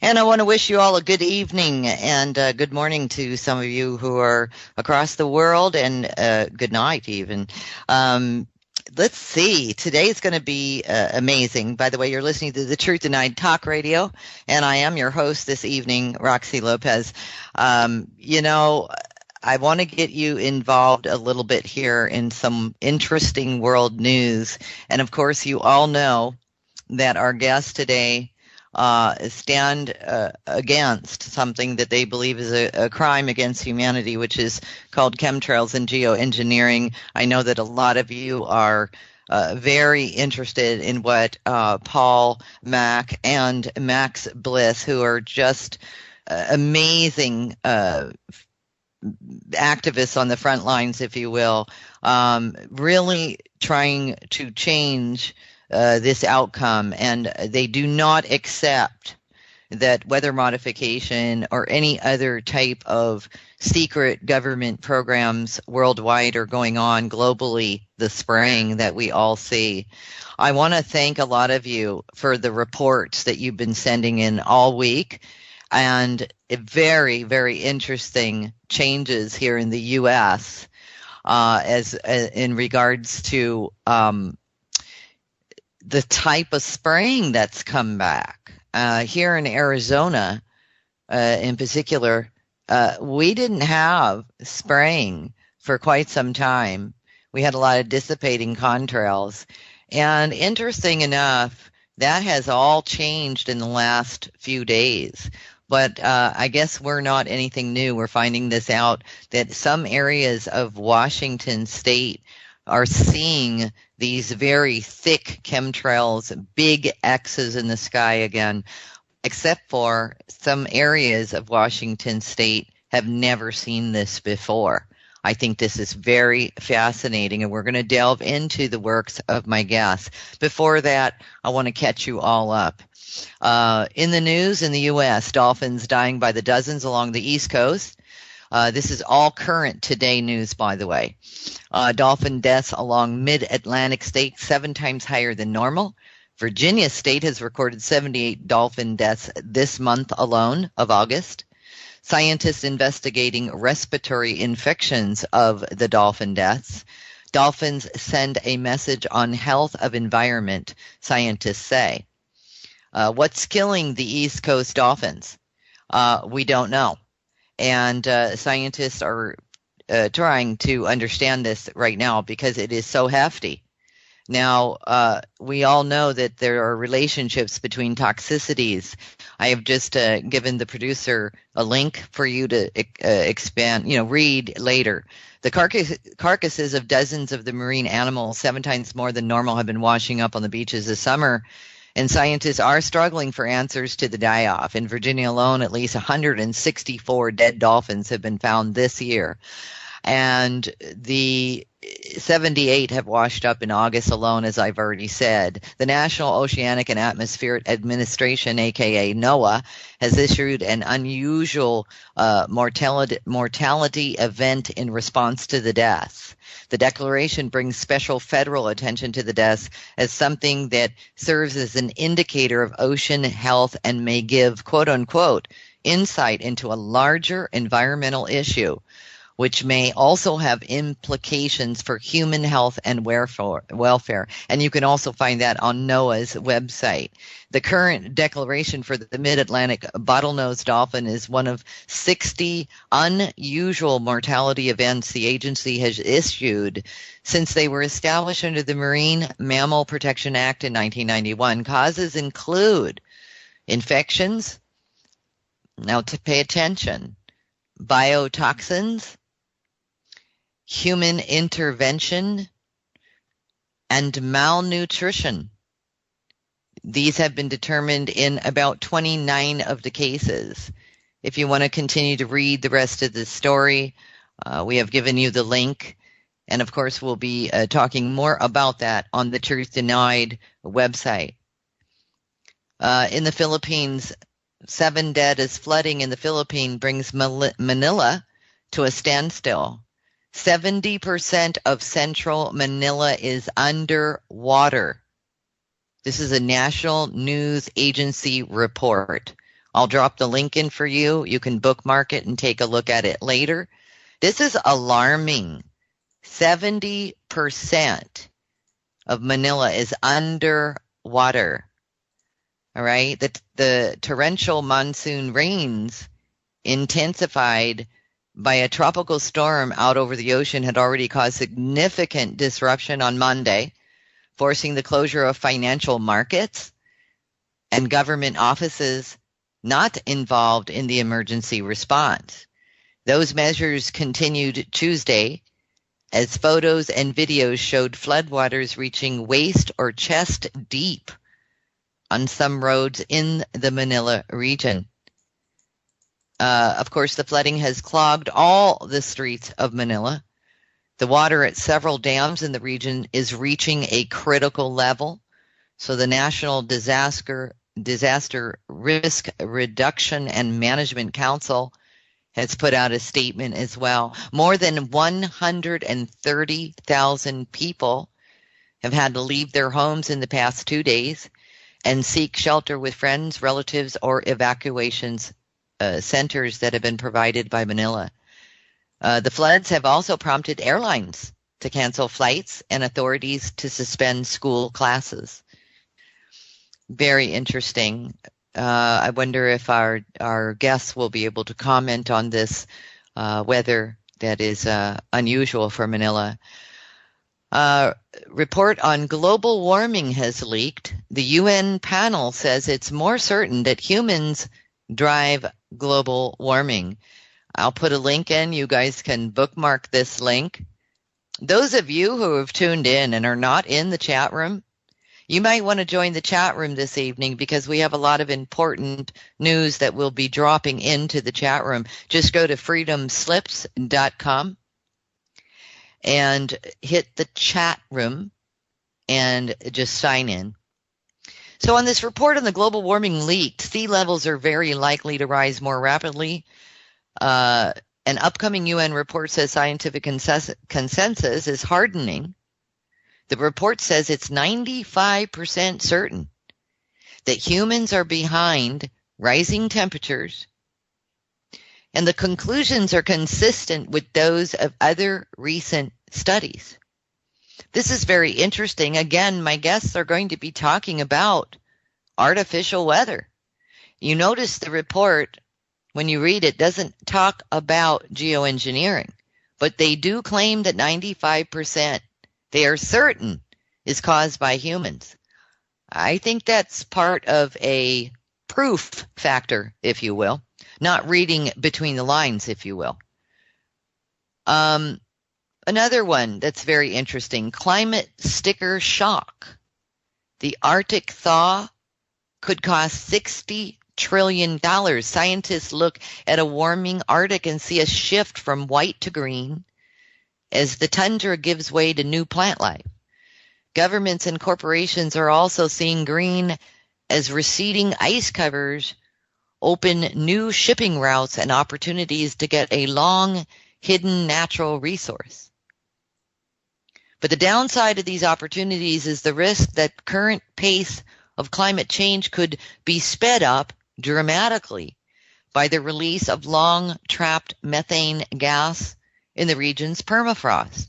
And I want to wish you all a good evening and good morning to some of you who are across the world, and good night even. Um, let's see. Today is going to be amazing. By the way, you're listening to the Truth Denied Talk Radio, and I am your host this evening, Roxy Lopez. I want to get you involved a little bit here in some interesting world news. And of course, you all know that our guest today stand against something that they believe is a crime against humanity, which is called chemtrails and geoengineering. I know that a lot of you are very interested in what Paul Mack and Max Bliss, who are just amazing activists on the front lines, if you will, really trying to change this outcome, and they do not accept that weather modification or any other type of secret government programs worldwide are going on globally, the spraying that we all see. I want to thank a lot of you for the reports that you've been sending in all week, and very, very interesting changes here in the U.S. as in regards to the type of spraying that's come back. Here in Arizona, in particular, we didn't have spraying for quite some time. We had a lot of dissipating contrails. And interesting enough, that has all changed in the last few days. But I guess we're not anything new. We're finding this out, that some areas of Washington state are seeing these very thick chemtrails, big X's in the sky again, except for some areas of Washington state have never seen this before. I think this is very fascinating, and we're going to delve into the works of my guests. Before that, I want to catch you all up. In the news in the U.S., dolphins dying by the dozens along the East Coast. This is all current today news, by the way. Dolphin deaths along mid-Atlantic states 7 times higher than normal. Virginia state has recorded 78 dolphin deaths this month alone of August. Scientists investigating respiratory infections of the dolphin deaths. Dolphins send a message on health of environment, scientists say. What's killing the East Coast dolphins? We don't know. And scientists are trying to understand this right now because it is so hefty. Now, we all know that there are relationships between toxicities. I have just given the producer a link for you to expand, read later. The carcasses of dozens of the marine animals, 7 times more than normal, have been washing up on the beaches this summer. And scientists are struggling for answers to the die-off. In Virginia alone, at least 164 dead dolphins have been found this year. And the 78 have washed up in August alone, as I've already said. The National Oceanic and Atmospheric Administration, aka NOAA, has issued an unusual mortality event in response to the deaths. The declaration brings special federal attention to the deaths as something that serves as an indicator of ocean health and may give, quote unquote, insight into a larger environmental issue, which may also have implications for human health and welfare. And you can also find that on NOAA's website. The current declaration for the mid-Atlantic bottlenose dolphin is one of 60 unusual mortality events the agency has issued since they were established under the Marine Mammal Protection Act in 1991. Causes include infections, now to pay attention, biotoxins, human intervention, and malnutrition. These have been determined in about 29 of the cases. If you want to continue to read the rest of the story, we have given you the link. And of course, we'll be talking more about that on the Truth Denied website. In the Philippines, 7 dead as flooding in the Philippines brings Manila to a standstill. 70% of central Manila is underwater. This is a national news agency report. I'll drop the link in for you. You can bookmark it and take a look at it later. This is alarming. 70% of Manila is underwater. All right. The torrential monsoon rains intensified by a tropical storm out over the ocean had already caused significant disruption on Monday, forcing the closure of financial markets and government offices not involved in the emergency response. Those measures continued Tuesday as photos and videos showed floodwaters reaching waist or chest deep on some roads in the Manila region. Of course, the flooding has clogged all the streets of Manila. The water at several dams in the region is reaching a critical level. So the National Disaster Risk Reduction and Management Council has put out a statement as well. More than 130,000 people have had to leave their homes in the past 2 days and seek shelter with friends, relatives, or evacuations centers that have been provided by Manila. The floods have also prompted airlines to cancel flights and authorities to suspend school classes. Very interesting. I wonder if our guests will be able to comment on this weather that is unusual for Manila. Report on global warming has leaked. The UN panel says it's more certain that humans drive global warming. I'll put a link in. You guys can bookmark this link. Those of you who have tuned in and are not in the chat room, you might want to join the chat room this evening because we have a lot of important news that will be dropping into the chat room. Just go to freedomslips.com and hit the chat room and just sign in. So on this report on the global warming leaked, sea levels are very likely to rise more rapidly. An upcoming UN report says scientific consensus is hardening. The report says it's 95% certain that humans are behind rising temperatures, and the conclusions are consistent with those of other recent studies. This is very interesting. Again, my guests are going to be talking about artificial weather. You notice the report, when you read it, doesn't talk about geoengineering, but they do claim that 95%, they are certain, is caused by humans. I think that's part of a proof factor, if you will, not reading between the lines, if you will. Another one that's very interesting, climate sticker shock. The Arctic thaw could cost $60 trillion. Scientists look at a warming Arctic and see a shift from white to green as the tundra gives way to new plant life. Governments and corporations are also seeing green as receding ice covers open new shipping routes and opportunities to get a long hidden natural resource. But the downside of these opportunities is the risk that current pace of climate change could be sped up dramatically by the release of long-trapped methane gas in the region's permafrost,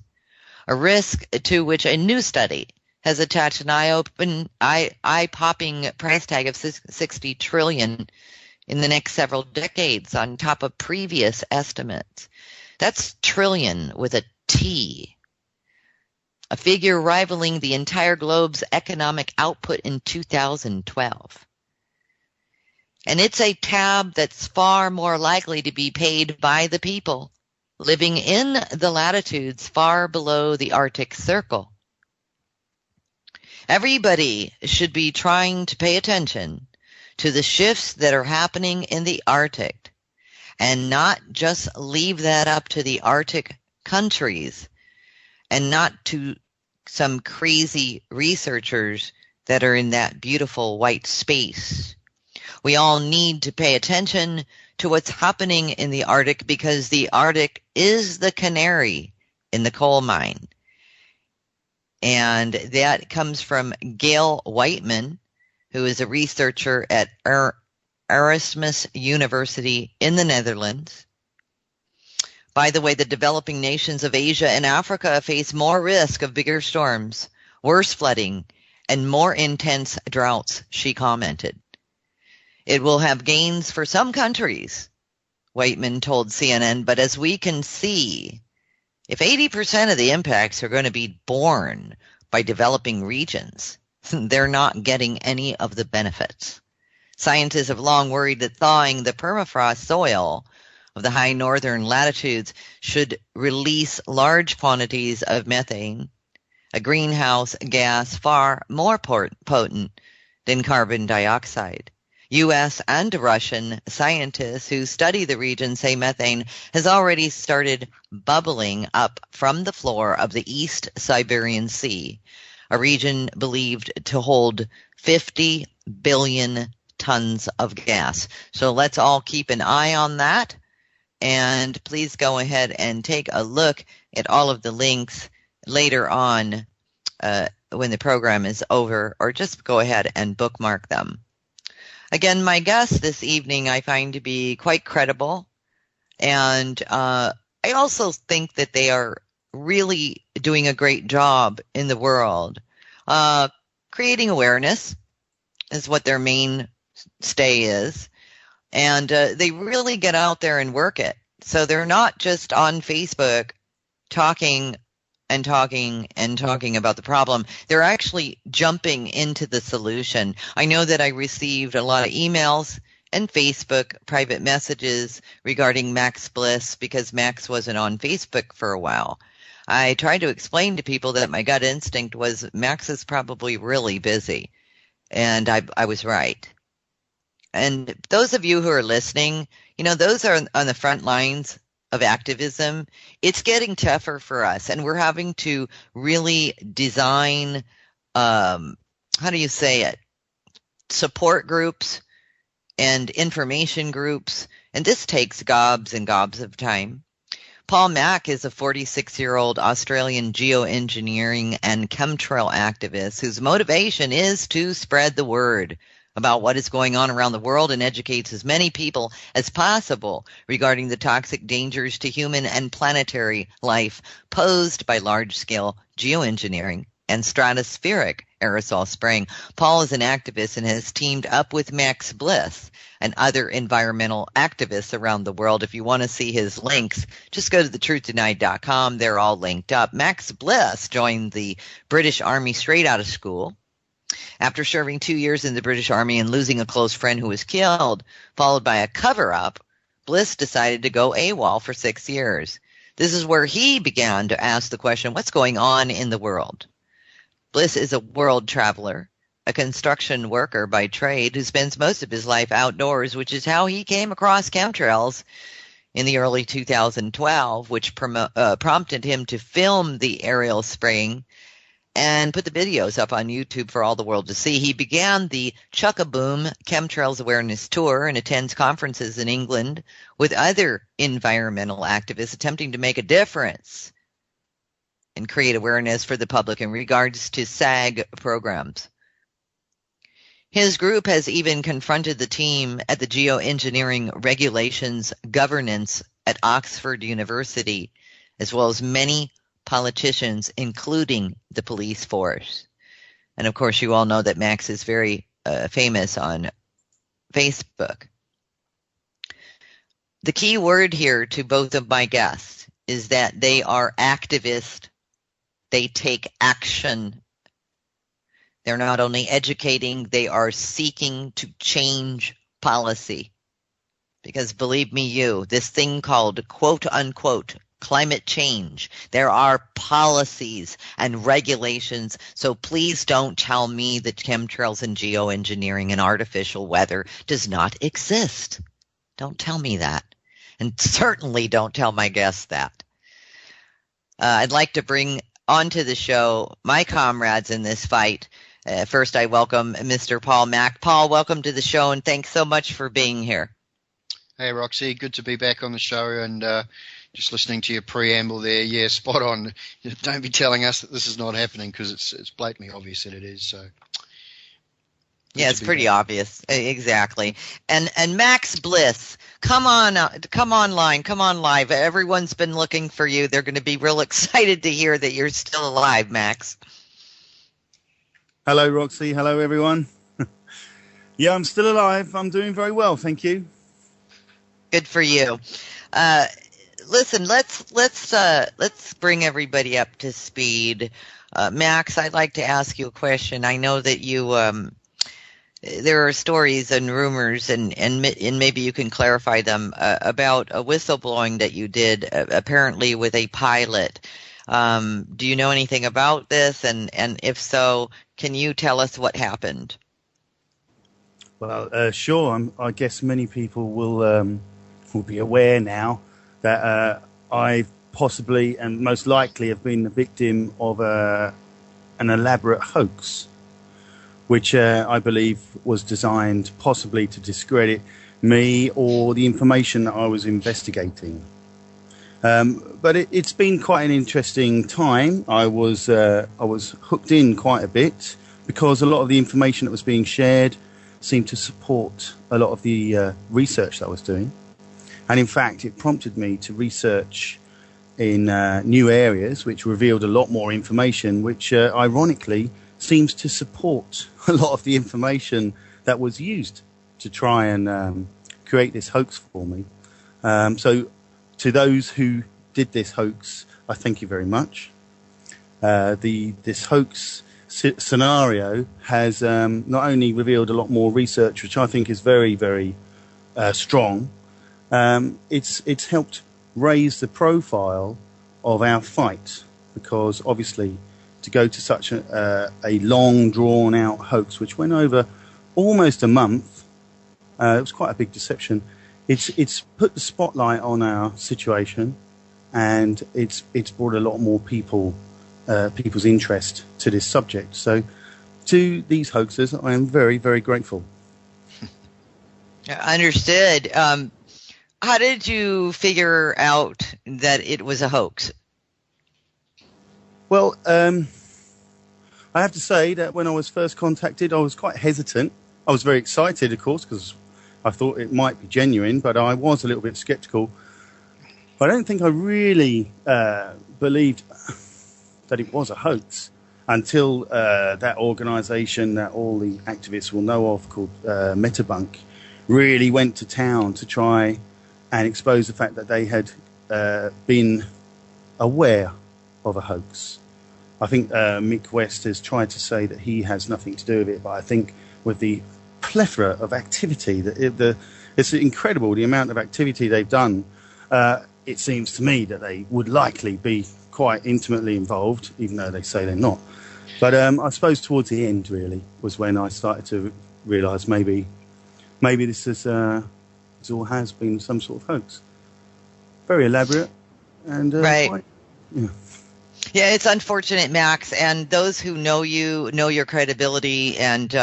a risk to which a new study has attached an eye-popping price tag of $60 trillion in the next several decades on top of previous estimates. That's trillion with a T, a figure rivaling the entire globe's economic output in 2012. And it's a tab that's far more likely to be paid by the people living in the latitudes far below the Arctic Circle. Everybody should be trying to pay attention to the shifts that are happening in the Arctic and not just leave that up to the Arctic countries and not to some crazy researchers that are in that beautiful white space. We all need to pay attention to what's happening in the Arctic because the Arctic is the canary in the coal mine. And that comes from Gail Whiteman, who is a researcher at Erasmus University in the Netherlands. By the way, the developing nations of Asia and Africa face more risk of bigger storms, worse flooding, and more intense droughts, she commented. It will have gains for some countries, Whiteman told CNN, but as we can see, if 80% of the impacts are going to be borne by developing regions, they're not getting any of the benefits. Scientists have long worried that thawing the permafrost soil of the high northern latitudes should release large quantities of methane, a greenhouse gas far more potent than carbon dioxide. U.S. and Russian scientists who study the region say methane has already started bubbling up from the floor of the East Siberian Sea, a region believed to hold 50 billion tons of gas. So let's all keep an eye on that. And please go ahead and take a look at all of the links later on when the program is over, or just go ahead and bookmark them. Again, my guests this evening I find to be quite credible, and I also think that they are really doing a great job in the world. Creating awareness is what their mainstay is, and they really get out there and work it. So they're not just on Facebook talking about the problem. They're actually jumping into the solution. I know that I received a lot of emails and Facebook private messages regarding Max Bliss because Max wasn't on Facebook for a while. I tried to explain to people that my gut instinct was Max is probably really busy, and I was right. And those of you who are listening, those are on the front lines of activism. It's getting tougher for us, and we're having to really design, support groups and information groups, and this takes gobs and gobs of time. Paul Mack is a 46-year-old Australian Geo-Engineering and Chemtrail activist whose motivation is to spread the word about what is going on around the world and educates as many people as possible regarding the toxic dangers to human and planetary life posed by large-scale geoengineering and stratospheric aerosol spraying. Paul is an activist and has teamed up with Max Bliss and other environmental activists around the world. If you want to see his links, just go to thetruthDenied.com. They're all linked up. Max Bliss joined the British Army straight out of school. After serving 2 years in the British Army and losing a close friend who was killed, followed by a cover-up, Bliss decided to go AWOL for 6 years. This is where he began to ask the question, what's going on in the world? Bliss is a world traveler, a construction worker by trade who spends most of his life outdoors, which is how he came across chemtrails in the early 2012, which prompted him to film the aerial spraying and put the videos up on YouTube for all the world to see. He began the Chuck-a-Boom Chemtrails Awareness Tour and attends conferences in England with other environmental activists attempting to make a difference and create awareness for the public in regards to SAG programs. His group has even confronted the team at the Geoengineering Regulations Governance at Oxford University, as well as many politicians, including the police force. And of course, you all know that Max is very famous on Facebook. The key word here to both of my guests is that they are activists. They take action. They're not only educating, they are seeking to change policy. Because believe me, this thing called quote unquote climate change, there are policies and regulations. So please don't tell me that chemtrails and geoengineering and artificial weather does not exist. Don't tell me that. And certainly don't tell my guests that. I'd like to bring onto the show my comrades in this fight. First, I welcome Mr. Paul Mack. Paul, welcome to the show, and thanks so much for being here. Hey, Roxy. Good to be back on the show, and just listening to your preamble there. Yeah, spot on. Don't be telling us that this is not happening, because it's blatantly obvious that it is. So, Yeah, it's pretty obvious. Exactly. And Max Bliss, come on, come online, come on live. Everyone's been looking for you. They're going to be real excited to hear that you're still alive, Max. Hello, Roxy. Hello, everyone. Yeah, I'm still alive. I'm doing very well, thank you. Good for you. Listen, let's bring everybody up to speed. Max, I'd like to ask you a question. I know that you there are stories and rumors, and maybe you can clarify them about a whistleblowing that you did, apparently with a pilot. Do you know anything about this? And if so, can you tell us what happened? Well, sure. I guess many people will be aware now that I possibly and most likely have been the victim of an elaborate hoax, which I believe was designed possibly to discredit me or the information that I was investigating. But it's been quite an interesting time. I was hooked in quite a bit because a lot of the information that was being shared seemed to support a lot of the research that I was doing. And in fact, it prompted me to research in new areas, which revealed a lot more information, which ironically seems to support a lot of the information that was used to try and create this hoax for me. So to those who did this hoax, I thank you very much. This hoax scenario has not only revealed a lot more research, which I think is very, very strong, it's helped raise the profile of our fight, because obviously to go to such a long, drawn-out hoax, which went over almost a month, it was quite a big deception. It's put the spotlight on our situation, and it's brought a lot more people's interest to this subject. So to these hoaxers, I am very, very grateful. Understood. How did you figure out that it was a hoax? Well, I have to say that when I was first contacted, I was quite hesitant. I was very excited, of course, because I thought it might be genuine, but I was a little bit skeptical. I don't think I really believed that it was a hoax until that organisation that all the activists will know of, called Metabunk, really went to town to try and expose the fact that they had been aware of a hoax. I think Mick West has tried to say that he has nothing to do with it, but I think with the plethora of activity, it's incredible the amount of activity they've done. It seems to me that they would likely be quite intimately involved, even though they say they're not. But I suppose towards the end, really, was when I started to realise maybe this all has been some sort of hoax. Very elaborate and right. Quite, yeah. Yeah, it's unfortunate, Max, and those who know you know your credibility, and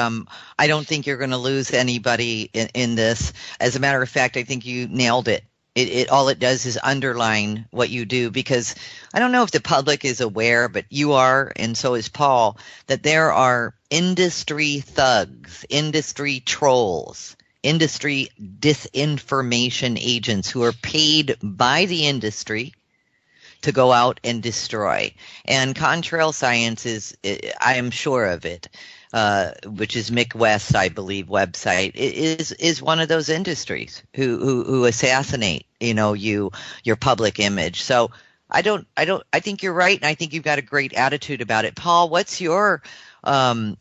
I don't think you're going to lose anybody in this. As a matter of fact, I think you nailed it. It all it does is underline what you do, because I don't know if the public is aware, but you are, and so is Paul, that there are industry thugs, industry trolls, industry disinformation agents who are paid by the industry to go out and destroy. And Contrail Science is, I am sure of it, which is Mick West, I believe, website, is one of those industries who assassinate, your public image. So I think you're right, and I think you've got a great attitude about it. Paul, what's your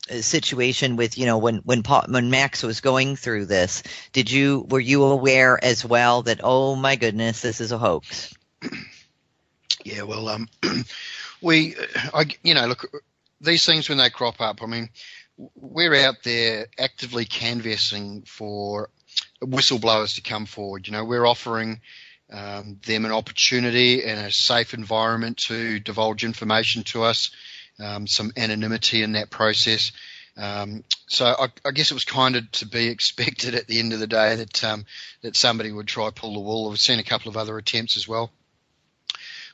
situation with, when Max was going through this? Were you aware as well that, oh my goodness, this is a hoax? Yeah, well, look, these things when they crop up, I mean, we're out there actively canvassing for whistleblowers to come forward. We're offering them an opportunity and a safe environment to divulge information to us, some anonymity in that process. So I guess it was kind of to be expected at the end of the day that somebody would try to pull the wool. We've seen a couple of other attempts as well.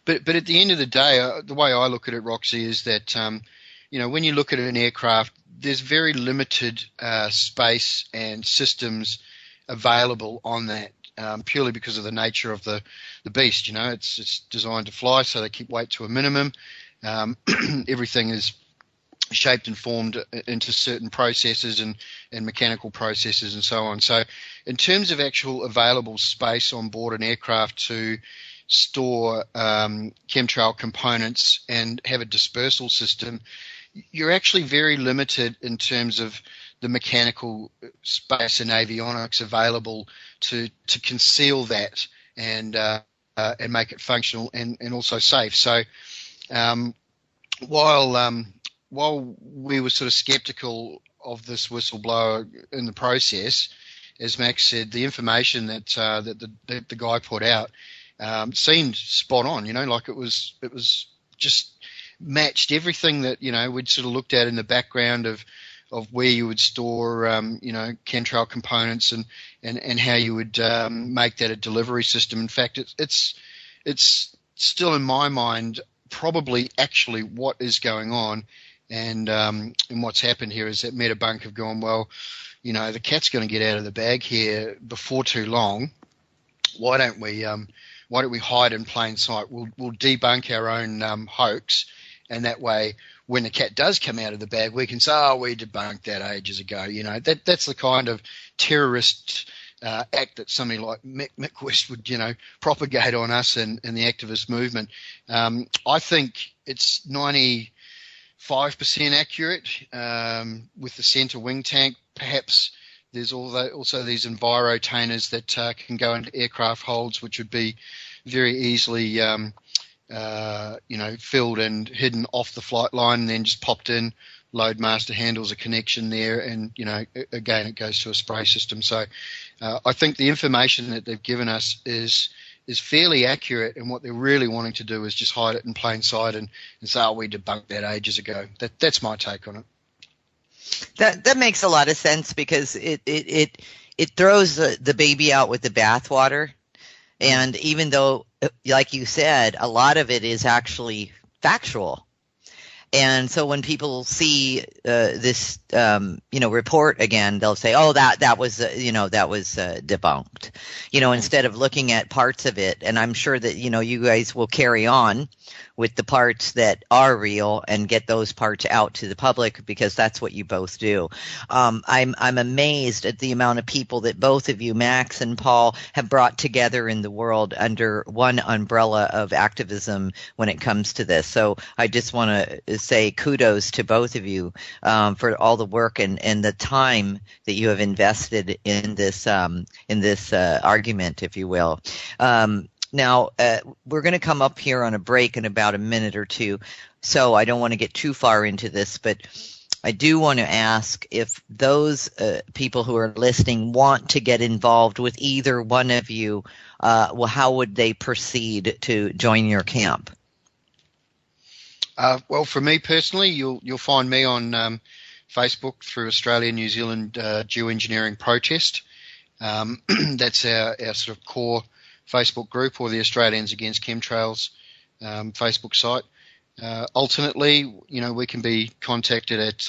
But at the end of the day, the way I look at it, Roxy, is that, when you look at an aircraft, there's very limited space and systems available on that, purely because of the nature of the beast. You know, it's designed to fly, so they keep weight to a minimum. Everything is shaped and formed into certain processes and mechanical processes and so on. So in terms of actual available space on board an aircraft to store chemtrail components and have a dispersal system, you're actually very limited in terms of the mechanical space and avionics available to conceal that and make it functional and also safe. So while we were sort of skeptical of this whistleblower in the process, as Max said, the information that the guy put out seemed spot on. You know, like it was just matched everything that, you know, we'd sort of looked at in the background of where you would store chemtrail components and how you would make that a delivery system. In fact, it's still in my mind probably actually what is going on. And what's happened here is that Metabunk have gone, well, you know, the cat's going to get out of the bag here before too long. Why don't we hide in plain sight? We'll debunk our own hoax, and that way, when the cat does come out of the bag, we can say, "Oh, we debunked that ages ago." You know, that's the kind of terrorist act that somebody like Mick West would, you know, propagate on us and the activist movement. I think it's 95% accurate with the centre wing tank. Perhaps there's also these envirotainers that can go into aircraft holds, which would be very easily filled and hidden off the flight line and then just popped in. Loadmaster handles a connection there, and, you know, again, it goes to a spray system. So I think the information that they've given us is fairly accurate, and what they're really wanting to do is just hide it in plain sight and say, "Oh, we debunked that ages ago." That's my take on it. That makes a lot of sense, because it throws the baby out with the bathwater. And even though, like you said, a lot of it is actually factual. And so when people see this, report again, they'll say, "Oh, that was debunked," instead of looking at parts of it. And I'm sure that, you guys will carry on with the parts that are real and get those parts out to the public, because that's what you both do. I'm amazed at the amount of people that both of you, Max and Paul, have brought together in the world under one umbrella of activism when it comes to this. So I just want to say kudos to both of you for all the work and the time that you have invested in this argument, if you will. Now, we're going to come up here on a break in about a minute or two, so I don't want to get too far into this, but I do want to ask if those people who are listening want to get involved with either one of you, how would they proceed to join your camp? Well, for me personally, you'll find me on Facebook through Australian New Zealand Geo-Engineering Protest. That's our sort of core Facebook group, or the Australians Against Chemtrails Facebook site. Alternately, we can be contacted at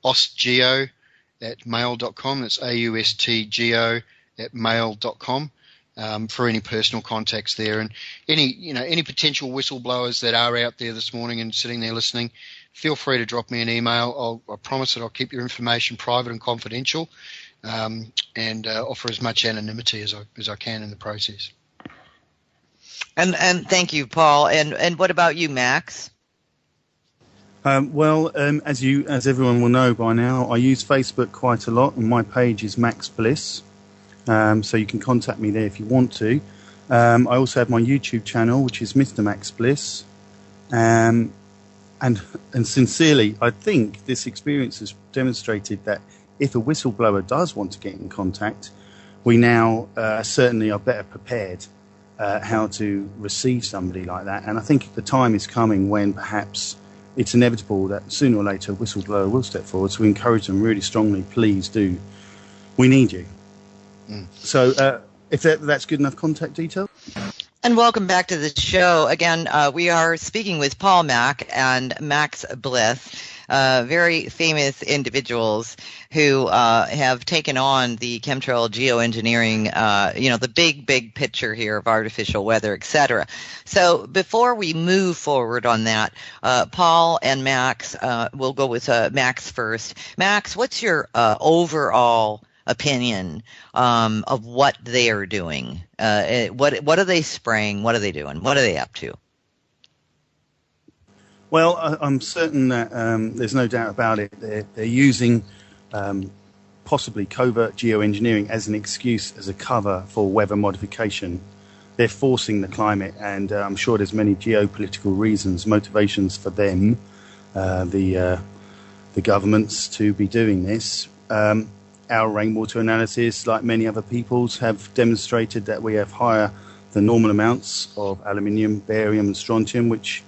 austgeo@mail.com. That's AUSTGEO@mail.com for any personal contacts there. And any potential whistleblowers that are out there this morning and sitting there listening, feel free to drop me an email. I promise that I'll keep your information private and confidential, and offer as much anonymity as I can in the process. And thank you, Paul. And what about you, Max? As everyone will know by now, I use Facebook quite a lot, and my page is Max Bliss. So you can contact me there if you want to. I also have my YouTube channel, which is MrMaxBliss. And sincerely, I think this experience has demonstrated that if a whistleblower does want to get in contact, we now certainly are better prepared how to receive somebody like that. And I think the time is coming when perhaps it's inevitable that sooner or later a whistleblower will step forward. So we encourage them really strongly, please do. We need you. So if that's good enough contact detail. And welcome back to the show. Again, we are speaking with Paul Mack and Max Bliss, very famous individuals who have taken on the chemtrail geoengineering, the big picture here of artificial weather, etc. So before we move forward on that, Paul and Max, we'll go with Max first. Max, what's your overall opinion of what they are doing? What are they spraying? What are they doing? What are they up to? Well, I'm certain that there's no doubt about it. They're using possibly covert geoengineering as an excuse, as a cover for weather modification. They're forcing the climate, and I'm sure there's many geopolitical reasons, motivations for them, the governments, to be doing this. Our rainwater analysis, like many other people's, have demonstrated that we have higher than normal amounts of aluminium, barium and strontium, which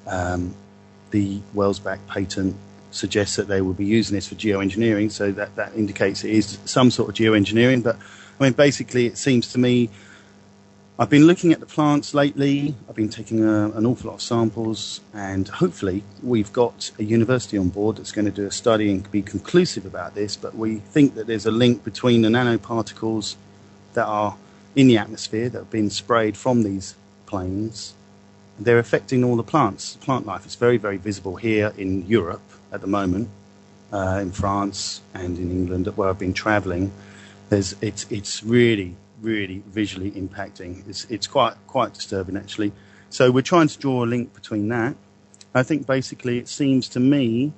the Wellsback patent suggests that they will be using this for geoengineering, so that indicates it is some sort of geoengineering. But I mean, basically, it seems to me, I've been looking at the plants lately, I've been taking an awful lot of samples, and hopefully we've got a university on board that's going to do a study and be conclusive about this, but we think that there's a link between the nanoparticles that are in the atmosphere that have been sprayed from these planes. They're affecting all the plants. Plant life is very, very visible here in Europe at the moment, in France and in England, where I've been travelling. It's really visually impacting. It's quite disturbing, actually. So we're trying to draw a link between that. I think basically it seems to me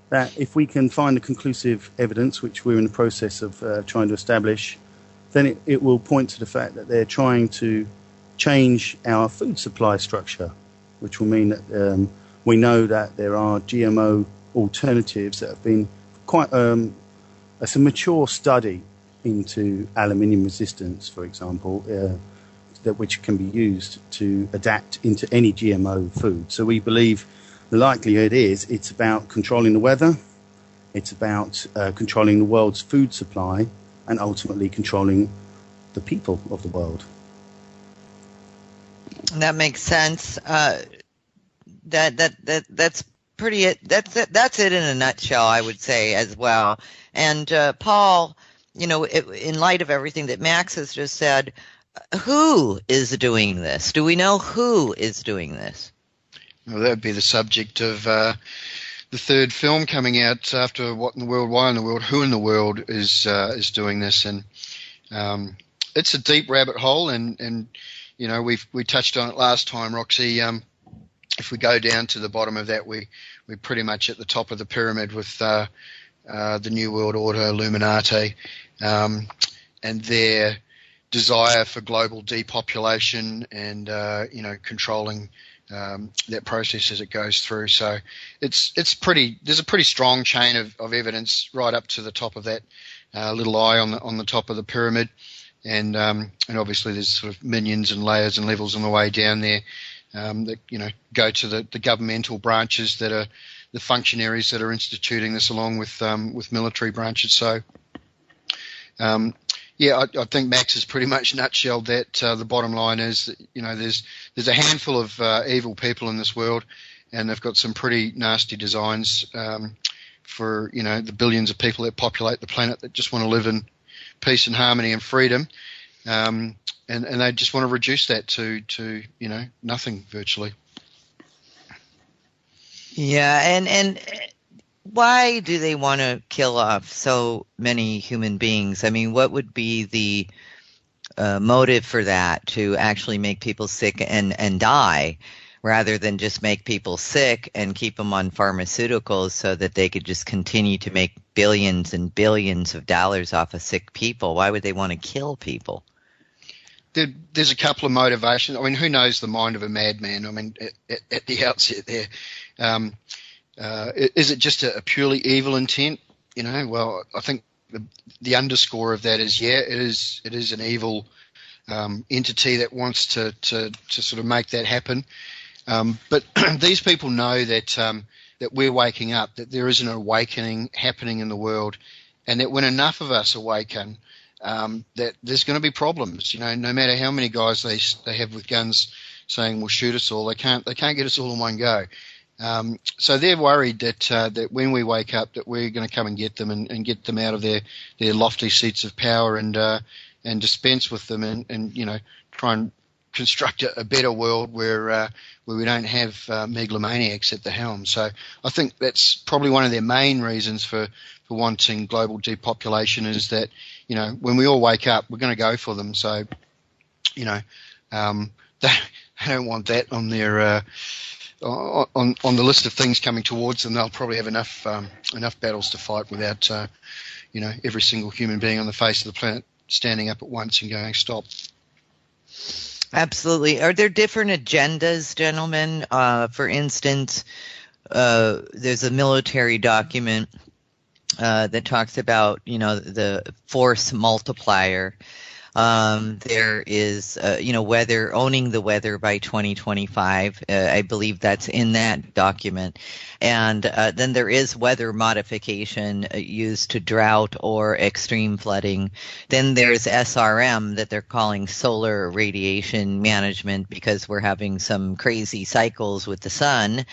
that if we can find the conclusive evidence, which we're in the process of trying to establish, then it will point to the fact that they're trying to change our food supply structure, which will mean that we know that there are GMO alternatives that have been quite it's a mature study into aluminium resistance, for example, which can be used to adapt into any GMO food. So we believe the likelihood is it's about controlling the weather, it's about controlling the world's food supply, and ultimately controlling the people of the world. That makes sense. That's pretty it. That's it in a nutshell, I would say, as well. And Paul, in light of everything that Max has just said, who is doing this? Do we know who is doing this? Well, that would be the subject of the third film coming out after What in the World, Why in the World, Who in the World is doing this, and it's a deep rabbit hole, and we touched on it last time, Roxy. If we go down to the bottom of that, we're pretty much at the top of the pyramid with the New World Order, Illuminati, and their desire for global depopulation and controlling that process as it goes through. So there's a pretty strong chain of evidence right up to the top of that little eye on the top of the pyramid, and obviously there's sort of minions and layers and levels on the way down there that go to the governmental branches that are the functionaries that are instituting this, along with military branches. So I think Max has pretty much nutshelled that. The bottom line is that there's a handful of evil people in this world, and they've got some pretty nasty designs for the billions of people that populate the planet that just want to live in peace and harmony and freedom, and they just want to reduce that to nothing virtually. Yeah, and why do they want to kill off so many human beings? I mean, what would be the motive for that, to actually make people sick and die, rather than just make people sick and keep them on pharmaceuticals so that they could just continue to make billions and billions of dollars off of sick people? Why would they want to kill people? There's a couple of motivations. I mean, who knows the mind of a madman? I mean, at the outset there, is it just a purely evil intent? Well, I think the underscore of that is, it is an evil entity that wants to sort of make that happen. But these people know that we're waking up, that there is an awakening happening in the world, and that when enough of us awaken, that there's going to be problems. You know, no matter how many guys they have with guns saying, "Well, shoot us all," they can't get us all in one go. So they're worried that when we wake up, that we're going to come and get them and get them out of their lofty seats of power and dispense with them and you know, try and construct a better world where we don't have megalomaniacs at the helm. So I think that's probably one of their main reasons for wanting global depopulation, is that, you know, when we all wake up, we're going to go for them. So, you know, they don't want that on their on the list of things coming towards them. They'll probably have enough battles to fight without you know, every single human being on the face of the planet standing up at once and going, stop. Absolutely. Are there different agendas, gentlemen? For instance, there's a military document that talks about, you know, the force multiplier. There is, you know, weather, owning the weather by 2025. I believe that's in that document. And then there is weather modification used to drought or extreme flooding. Then there's SRM that they're calling solar radiation management, because we're having some crazy cycles with the sun.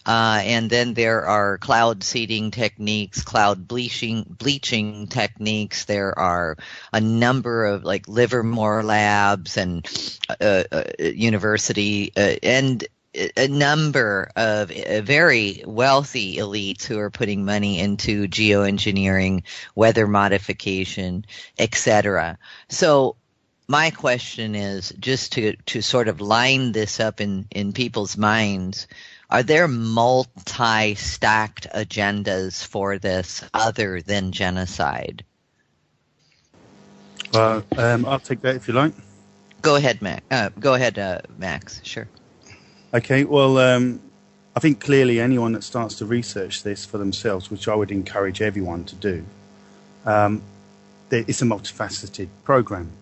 And then there are cloud seeding techniques, cloud bleaching techniques. There are a number of, like, Livermore labs and university and a number of very wealthy elites who are putting money into geoengineering, weather modification, etc. So my question is, just to sort of line this up in people's minds, are there multi-stacked agendas for this other than genocide? I'll take that if you like. Go ahead, Max. Sure. Okay. Well, I think clearly anyone that starts to research this for themselves, which I would encourage everyone to do, it's a multifaceted program.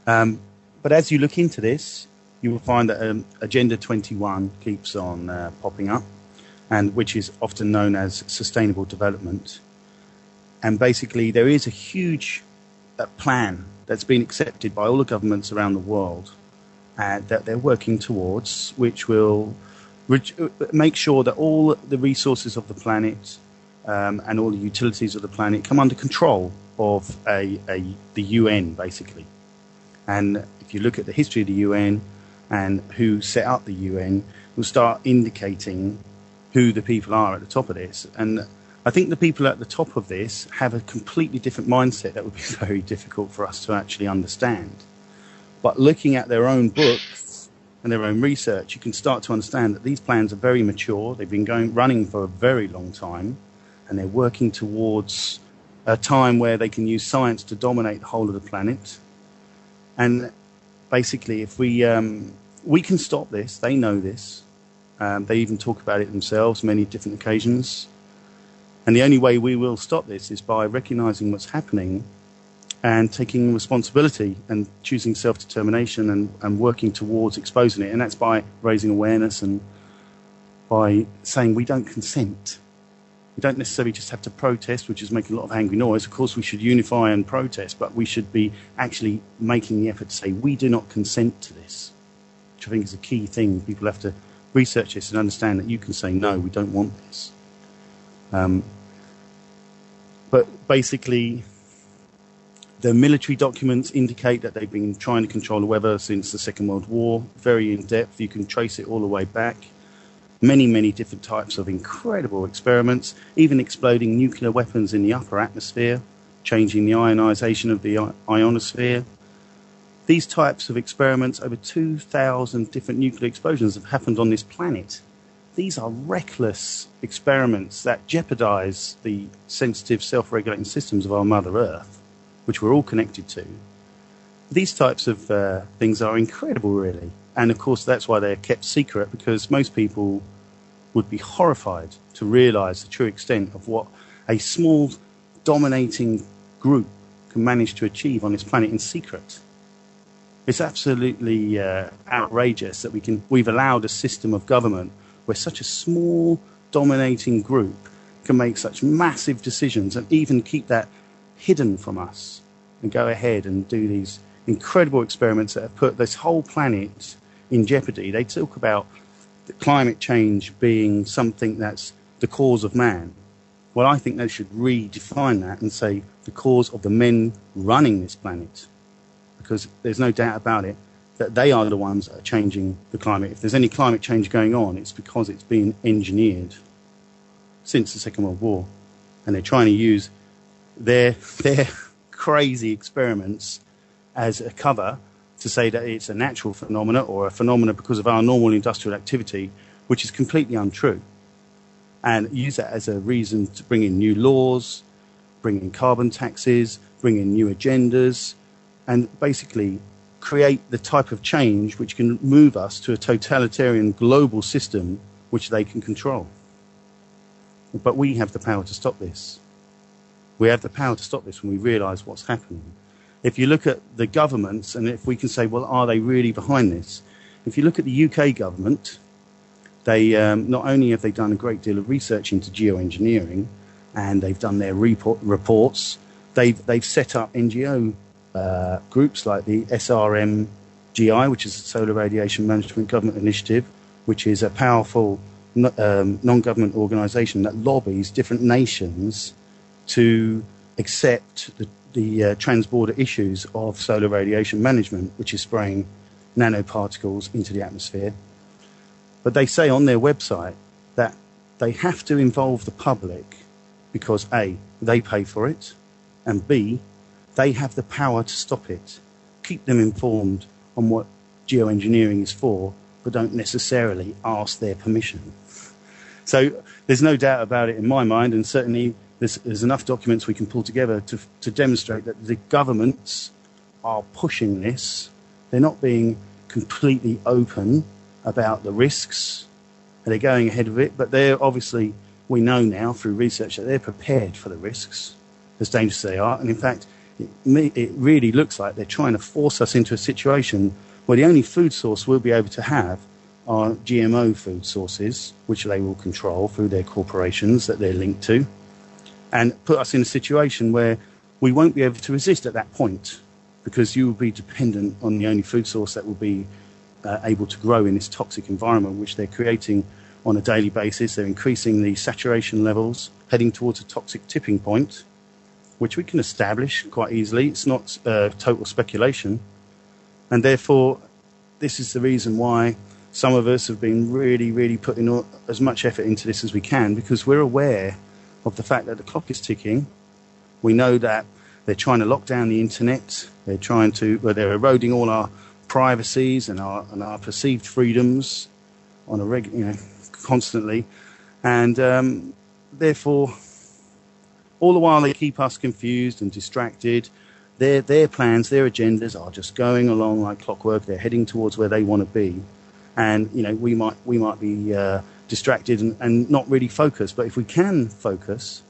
But as you look into this, you will find that Agenda 21 keeps on popping up, and which is often known as sustainable development. And basically, there is a huge plan that's been accepted by all the governments around the world that they're working towards, which will make sure that all the resources of the planet and all the utilities of the planet come under control of the UN, basically. And if you look at the history of the UN and who set up the UN, will start indicating who the people are at the top of this. And I think the people at the top of this have a completely different mindset that would be very difficult for us to actually understand. But looking at their own books and their own research, you can start to understand that these plans are very mature. They've been running for a very long time, and they're working towards a time where they can use science to dominate the whole of the planet. And basically, if we can stop this, they know this. They even talk about it themselves, many different occasions. And the only way we will stop this is by recognizing what's happening and taking responsibility and choosing self-determination and working towards exposing it. And that's by raising awareness and by saying we don't consent. We don't necessarily just have to protest, which is making a lot of angry noise. Of course, we should unify and protest, but we should be actually making the effort to say we do not consent to this, which I think is a key thing. People have to research this and understand that you can say, no, we don't want this. But basically, the military documents indicate that they've been trying to control the weather since the Second World War, very in-depth. You can trace it all the way back. Many, many different types of incredible experiments, even exploding nuclear weapons in the upper atmosphere, changing the ionization of the ionosphere. These types of experiments, over 2,000 different nuclear explosions have happened on this planet. These are reckless experiments that jeopardize the sensitive, self-regulating systems of our Mother Earth, which we're all connected to. These types of things are incredible, really. And, of course, that's why they're kept secret, because most people would be horrified to realize the true extent of what a small, dominating group can manage to achieve on this planet in secret. It's absolutely outrageous that we've allowed a system of government where such a small, dominating group can make such massive decisions and even keep that hidden from us. and go ahead and do these incredible experiments that have put this whole planet in jeopardy. They talk about the climate change being something that's the cause of man. Well, I think they should redefine that and say the cause of the men running this planet, because there's no doubt about it that they are the ones that are changing the climate. If there's any climate change going on, it's because it's been engineered since the Second World War, and they're trying to use their crazy experiments as a cover to say that it's a natural phenomena or a phenomena because of our normal industrial activity, which is completely untrue, and use that as a reason to bring in new laws, bring in carbon taxes, bring in new agendas, and basically create the type of change which can move us to a totalitarian global system which they can control. But we have the power to stop this. We have the power to stop this when we realise what's happening. If you look at the governments, and if we can say, well, are they really behind this? If you look at the UK government, they not only have they done a great deal of research into geoengineering, and they've done their reports, they've set up NGO groups like the SRMGI, which is the Solar Radiation Management Government Initiative, which is a powerful non-government organisation that lobbies different nations to accept the transborder issues of solar radiation management, which is spraying nanoparticles into the atmosphere. But they say on their website that they have to involve the public because A, they pay for it, and B, they have the power to stop it. Keep them informed on what geoengineering is for, but don't necessarily ask their permission. So there's no doubt about it in my mind, and certainly there's enough documents we can pull together to demonstrate that the governments are pushing this. They're not being completely open about the risks. They're going ahead of it, but they're obviously, we know now through research that they're prepared for the risks, as dangerous as they are. And in fact, it really looks like they're trying to force us into a situation where the only food source we'll be able to have are GMO food sources, which they will control through their corporations that they're linked to, and put us in a situation where we won't be able to resist at that point, because you will be dependent on the only food source that will be able to grow in this toxic environment which they're creating on a daily basis. They're increasing the saturation levels, heading towards a toxic tipping point, which we can establish quite easily. It's not total speculation. And therefore, this is the reason why some of us have been really, really putting as much effort into this as we can, because we're aware of the fact that the clock is ticking. We know that they're trying to lock down the internet. They're trying to, they're eroding all our privacies and our perceived freedoms on a constantly. And therefore, all the while they keep us confused and distracted. Their plans, their agendas are just going along like clockwork. They're heading towards where they want to be. And, we might be distracted and not really focused. But if we can focus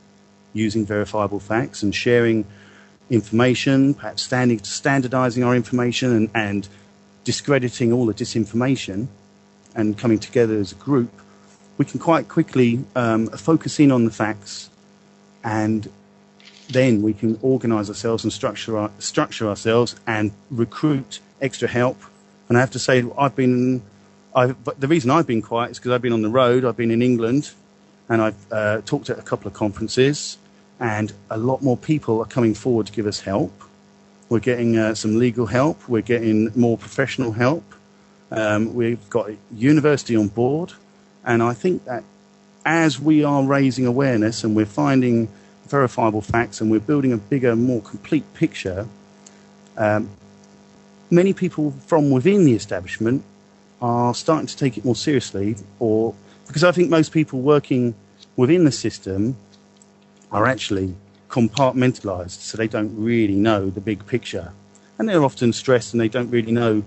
using verifiable facts and sharing information, perhaps standardizing our information and discrediting all the disinformation and coming together as a group, we can quite quickly focus in on the facts, and then we can organize ourselves and structure ourselves and recruit extra help. And I have to say, but the reason I've been quiet is because I've been on the road. I've been in England, and I've talked at a couple of conferences, and a lot more people are coming forward to give us help. We're getting some legal help. We're getting more professional help. We've got a university on board, and I think that as we are raising awareness and we're finding verifiable facts and we're building a bigger, more complete picture, many people from within the establishment are starting to take it more seriously, because I think most people working within the system are actually compartmentalized, so they don't really know the big picture, and they're often stressed and they don't really know,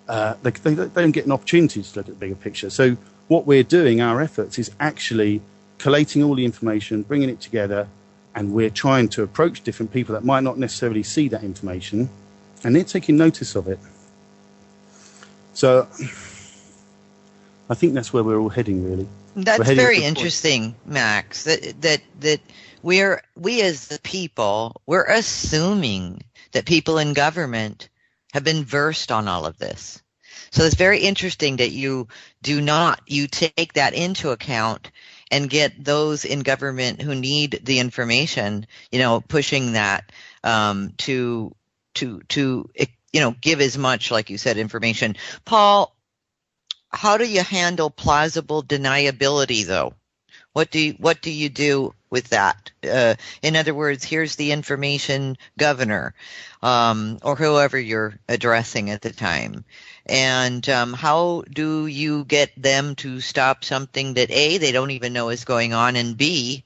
they don't get an opportunity to look at the bigger picture. So what we're doing, our efforts, is actually collating all the information, bringing it together, and we're trying to approach different people that might not necessarily see that information, and they're taking notice of it. So I think that's where we're all heading, really. That's very interesting, Max, that we as the people, we're assuming that people in government have been versed on all of this. So it's very interesting that you take that into account and get those in government who need the information, pushing that to give as much, like you said, information. Paul, how do you handle plausible deniability, though? What do you do with that? In other words, here's the information, Governor, or whoever you're addressing at the time. And how do you get them to stop something that A, they don't even know is going on, and B,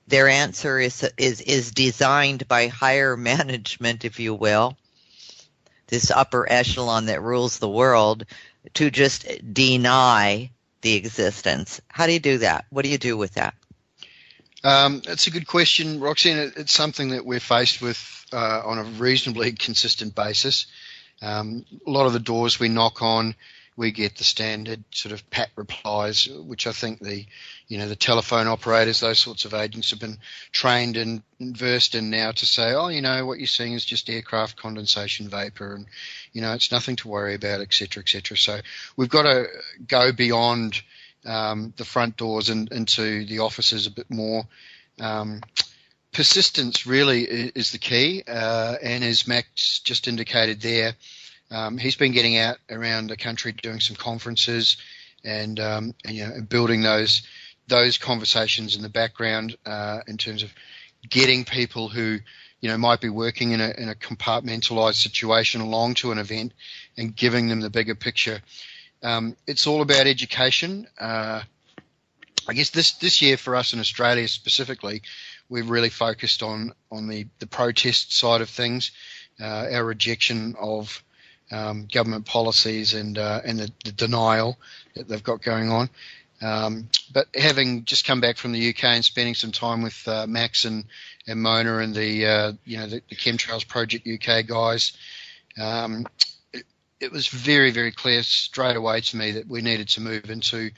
their answer is designed by higher management, if you will, this upper echelon that rules the world, to just deny the existence? How do you do that? What do you do with that? It's a good question, Roxy, and it's something that we're faced with on a reasonably consistent basis. A lot of the doors we knock on, we get the standard sort of pat replies, which I think the telephone operators, those sorts of agents, have been trained and versed in now to say, what you're seeing is just aircraft condensation vapor, and it's nothing to worry about, et cetera, et cetera. So we've got to go beyond the front doors and into the offices a bit more. Persistence really is the key, and as Max just indicated there, he's been getting out around the country doing some conferences and building those conversations in the background in terms of getting people who might be working in a compartmentalized situation along to an event and giving them the bigger picture. It's all about education. I guess this year for us in Australia specifically, we've really focused on the protest side of things, our rejection of government policies and the denial that they've got going on. But having just come back from the UK and spending some time with Max and Mona and the Chemtrails Project UK guys, it was very, very clear straight away to me that we needed to move into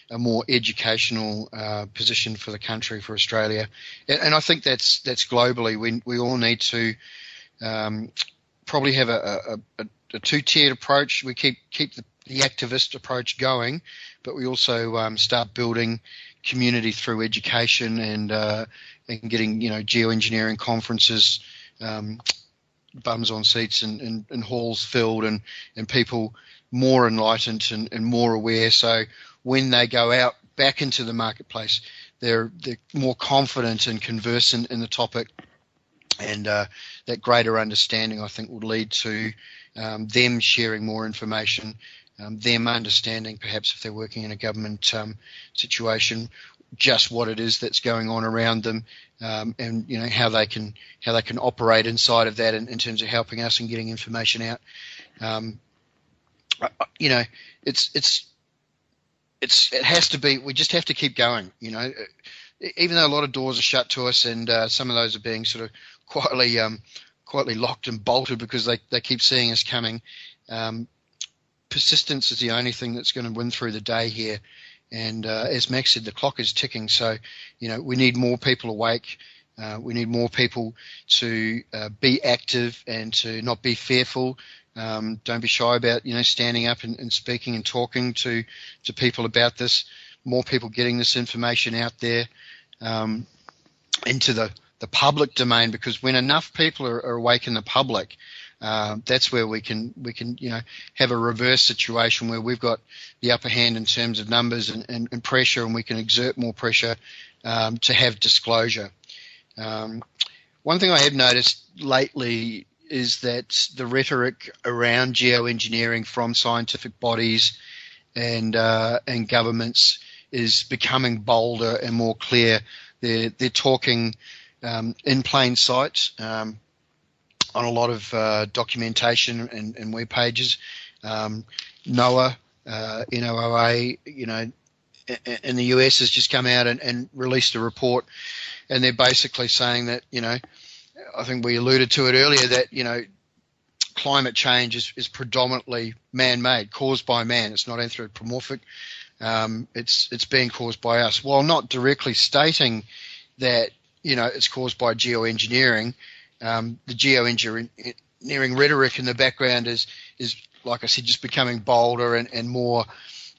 a more educational position for the country, for Australia, and I think that's globally. We all need to probably have a two-tiered approach. We keep the activist approach going, but we also start building community through education and getting geoengineering conferences, bums on seats and halls filled and people more enlightened and more aware. So when they go out back into the marketplace, they're more confident and conversant in the topic, and that greater understanding, I think, will lead to them sharing more information, them understanding, perhaps if they're working in a government situation, just what it is that's going on around them, and how they can operate inside of that in terms of helping us and getting information out. It has to be. We just have to keep going. Even though a lot of doors are shut to us, and some of those are being sort of quietly locked and bolted because they keep seeing us coming. Persistence is the only thing that's going to win through the day here. And as Max said, the clock is ticking. So, we need more people awake. We need more people to be active and to not be fearful. Don't be shy about, standing up and speaking and talking to people about this. More people getting this information out there into the public domain, because when enough people are awake in the public, that's where we can have a reverse situation where we've got the upper hand in terms of numbers and pressure, and we can exert more pressure to have disclosure. One thing I have noticed lately is that the rhetoric around geoengineering from scientific bodies and governments is becoming bolder and more clear. They're talking in plain sight on a lot of documentation and web pages. NOAA, NOAA, in the US has just come out and released a report, and they're basically saying that, I think we alluded to it earlier, that, climate change is predominantly man-made, caused by man. It's not anthropomorphic. It's being caused by us, while not directly stating that, it's caused by geoengineering. The geoengineering rhetoric in the background is like I said, just becoming bolder and more.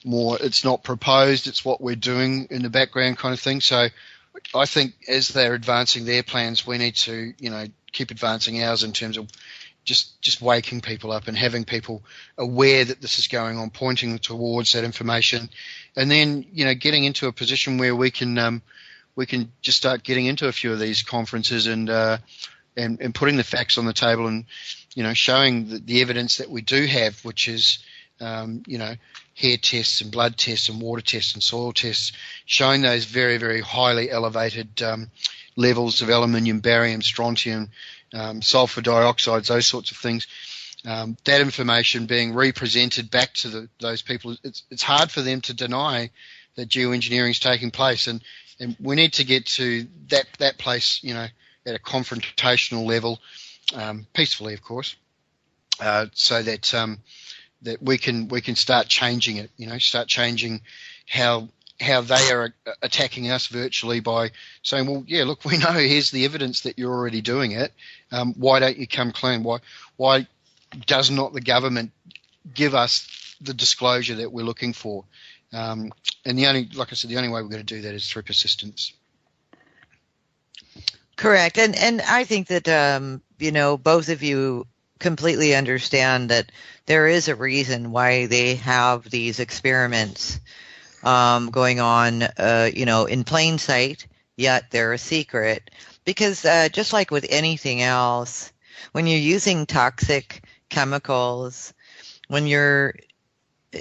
It's not proposed; it's what we're doing in the background, kind of thing. So, I think as they're advancing their plans, we need to, keep advancing ours in terms of just waking people up and having people aware that this is going on, pointing them towards that information, and then getting into a position where we can just start getting into a few of these conferences and putting the facts on the table and showing the evidence that we do have, which is hair tests and blood tests and water tests and soil tests, showing those very, very highly elevated levels of aluminium, barium, strontium, sulfur dioxides, those sorts of things. That information being represented back to those people, it's hard for them to deny that geoengineering is taking place, and we need to get to that place, at a confrontational level, peacefully, of course, so that that we can start changing it, start changing how they are attacking us virtually by saying, well, yeah, look, we know here's the evidence that you're already doing it. Why don't you come clean? Why does not the government give us the disclosure that we're looking for? And like I said, the only way we're going to do that is through persistence. Correct. And I think that, both of you completely understand that there is a reason why they have these experiments going on, in plain sight, yet they're a secret. Because just like with anything else, when you're using toxic chemicals, when you're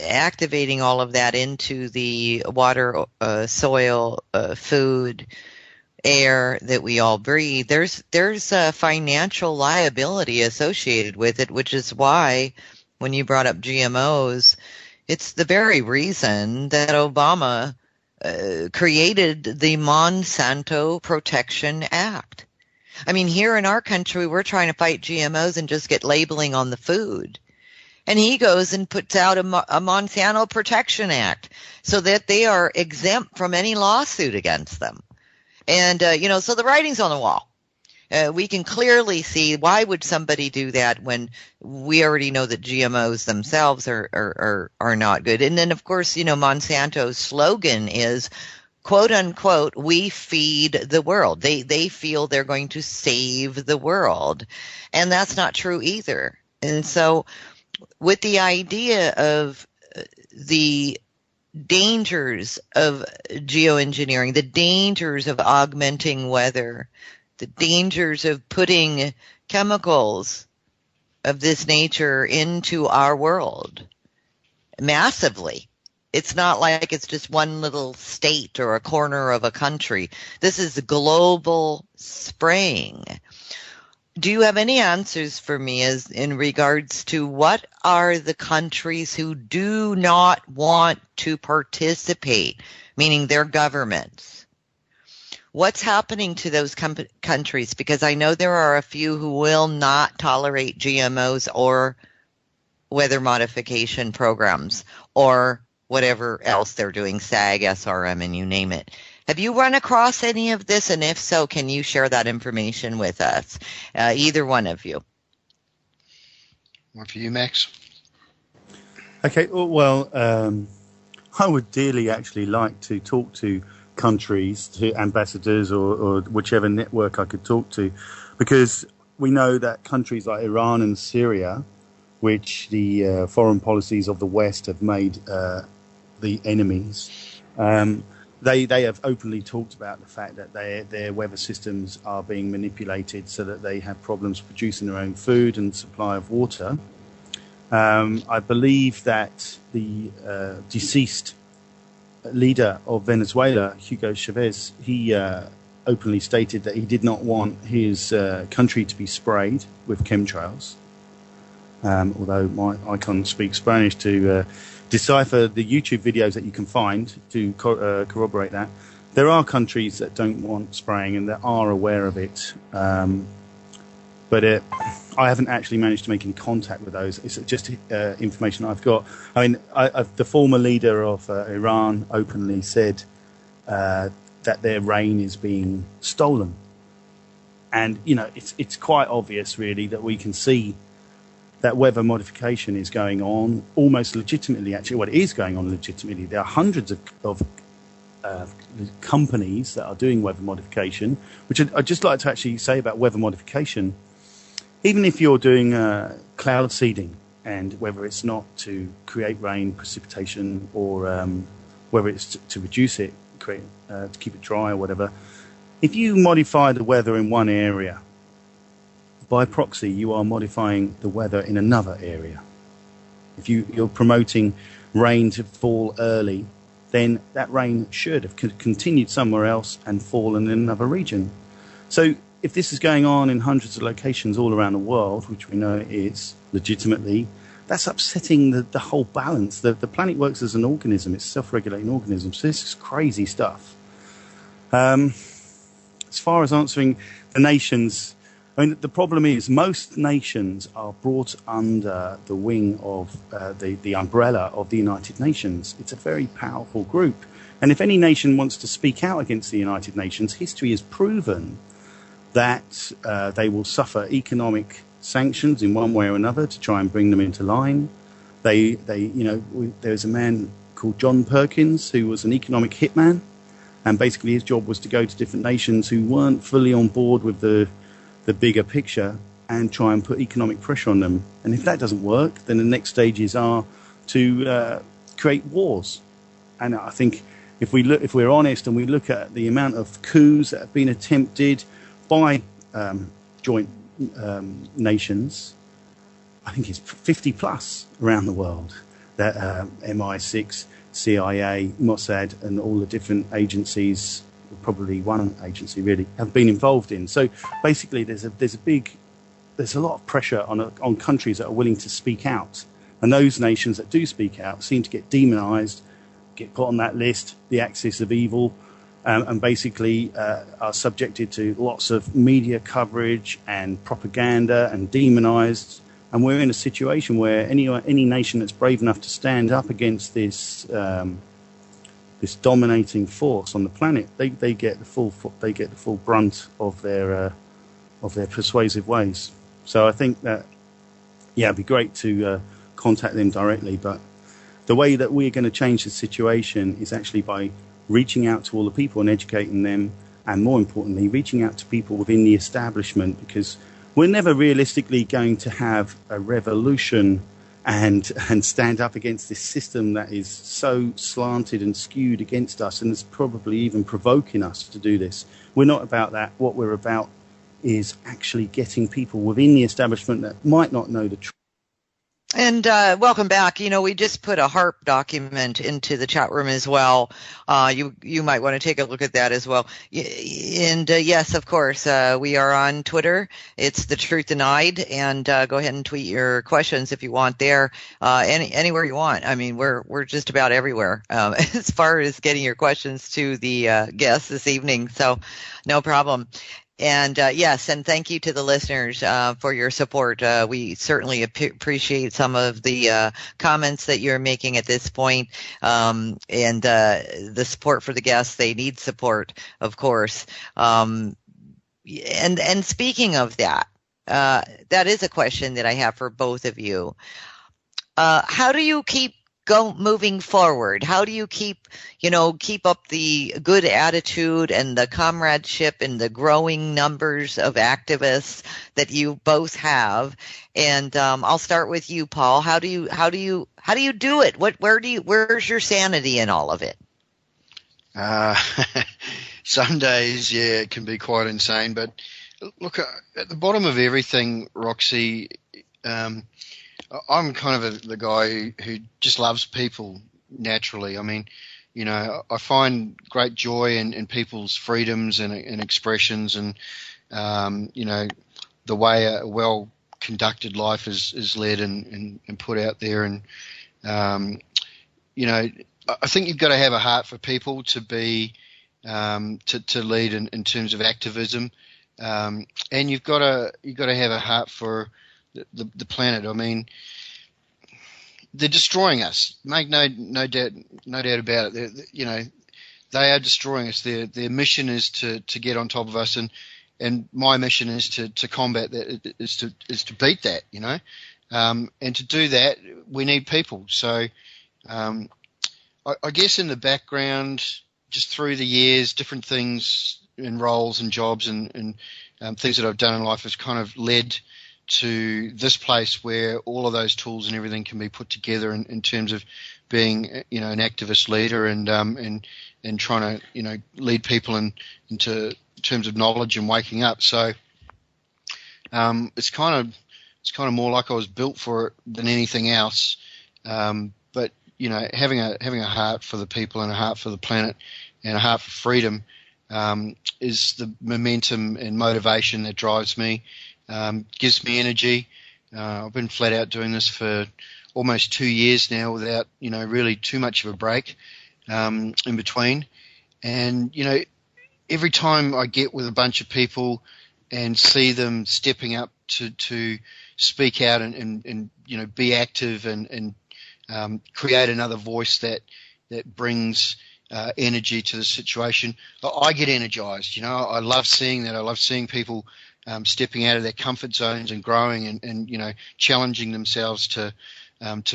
activating all of that into the water, soil, food, air that we all breathe, there's a financial liability associated with it, which is why when you brought up GMOs, it's the very reason that Obama created the Monsanto Protection Act. I mean, here in our country, we're trying to fight GMOs and just get labeling on the food. And he goes and puts out a Monsanto Protection Act so that they are exempt from any lawsuit against them. And, so the writing's on the wall. We can clearly see why would somebody do that when we already know that GMOs themselves are not good. And then, of course, Monsanto's slogan is, quote unquote, we feed the world. They feel they're going to save the world. And that's not true either. And so with the idea of the dangers of geoengineering, the dangers of augmenting weather, the dangers of putting chemicals of this nature into our world massively. It's not like it's just one little state or a corner of a country. This is global spraying. Do you have any answers for me as in regards to what are the countries who do not want to participate, meaning their governments? What's happening to those countries? Because I know there are a few who will not tolerate GMOs or weather modification programs or whatever else they're doing, SAG, SRM, and you name it. Have you run across any of this? And if so, can you share that information with us? Either one of you. One for you, Max. Okay, well, I would dearly actually like to talk to countries, to ambassadors or whichever network I could talk to, because we know that countries like Iran and Syria, which the foreign policies of the West have made the enemies, they have openly talked about the fact that their weather systems are being manipulated so that they have problems producing their own food and supply of water. I believe that the deceased leader of Venezuela, Hugo Chavez, he openly stated that he did not want his country to be sprayed with chemtrails. Although I can't speak Spanish to decipher the YouTube videos that you can find to corroborate that. There are countries that don't want spraying and that are aware of it, but I haven't actually managed to make any contact with those. It's just information I've got. I mean, the former leader of Iran openly said that their rain is being stolen. And, you know, it's quite obvious, really, that we can see that weather modification is going on almost legitimately. Actually, well, it is going on legitimately. There are hundreds of companies that are doing weather modification, which I'd just like to actually say about weather modification. Even if you're doing cloud seeding, and whether it's not to create rain, precipitation, or whether it's to reduce it, to keep it dry or whatever, if you modify the weather in one area, by proxy, you are modifying the weather in another area. If you're promoting rain to fall early, then that rain should have continued somewhere else and fallen in another region. So if this is going on in hundreds of locations all around the world, which we know it is legitimately, that's upsetting the whole balance. The planet works as an organism. It's a self-regulating organism. So this is crazy stuff. As far as answering the nations, I mean, the problem is most nations are brought under the wing of the umbrella of the United Nations. It's a very powerful group. And if any nation wants to speak out against the United Nations, history has proven that they will suffer economic sanctions in one way or another to try and bring them into line. There's a man called John Perkins who was an economic hitman, and basically his job was to go to different nations who weren't fully on board with the bigger picture and try and put economic pressure on them. And if that doesn't work, then the next stages are to create wars. And I think if we're honest and we look at the amount of coups that have been attempted by joint nations, I think it's 50 plus around the world that MI6, CIA, Mossad, and all the different agencies, probably one agency really, have been involved in. So basically, there's a lot of pressure on countries that are willing to speak out, and those nations that do speak out seem to get demonized, get put on that list, the axis of evil, and basically are subjected to lots of media coverage and propaganda and demonized. And we're in a situation where any nation that's brave enough to stand up against this this dominating force on the planet, they get the full brunt of their persuasive ways. So I think that it'd be great to contact them directly. But the way that we're going to change the situation is actually by reaching out to all the people and educating them, and more importantly, reaching out to people within the establishment, because we're never realistically going to have a revolution and stand up against this system that is so slanted and skewed against us, and is probably even provoking us to do this. We're not about that. What we're about is actually getting people within the establishment that might not know the truth. And welcome back. You know, we just put a HARP document into the chat room as well. You might want to take a look at that as well. And yes, of course, we are on Twitter. It's The Truth Denied. And go ahead and tweet your questions if you want there. Anywhere you want. I mean, we're just about everywhere as far as getting your questions to the guests this evening. So no problem. And yes, and thank you to the listeners for your support. We certainly appreciate some of the comments that you're making at this point, and the support for the guests. They need support, of course. And speaking of that, that is a question that I have for both of you. How do you keep moving forward? How do you keep up the good attitude and the comradeship and the growing numbers of activists that you both have? And I'll start with you, Paul. How do you do it? Where's your sanity in all of it? Some days, it can be quite insane. But look, at the bottom of everything, Roxy, I'm kind of the guy who just loves people naturally. I mean, I find great joy in people's freedoms and expressions, and the way a well-conducted life is led and put out there. And I think you've got to have a heart for people to be to lead in terms of activism, and you've got to have a heart for the planet. I mean, they're destroying us. Make no doubt about it. They are destroying us. Their mission is to get on top of us, and and my mission is to combat that, is to beat that, you know. And to do that, we need people. So I guess in the background, just through the years, different things and roles and jobs and things that I've done in life has kind of led to this place where all of those tools and everything can be put together in terms of being, you know, an activist leader and trying to, you know, lead people into terms of knowledge and waking up. So it's kind of more like I was built for it than anything else. But you know, having a heart for the people and a heart for the planet and a heart for freedom is the momentum and motivation that drives me, gives me energy. I've been flat out doing this for almost 2 years now without, you know, really too much of a break in between. And, you know, every time I get with a bunch of people and see them stepping up to speak out and you know, be active and create another voice that brings energy to the situation, I get energized. You know, I love seeing that. I love seeing people stepping out of their comfort zones and growing and you know, challenging themselves to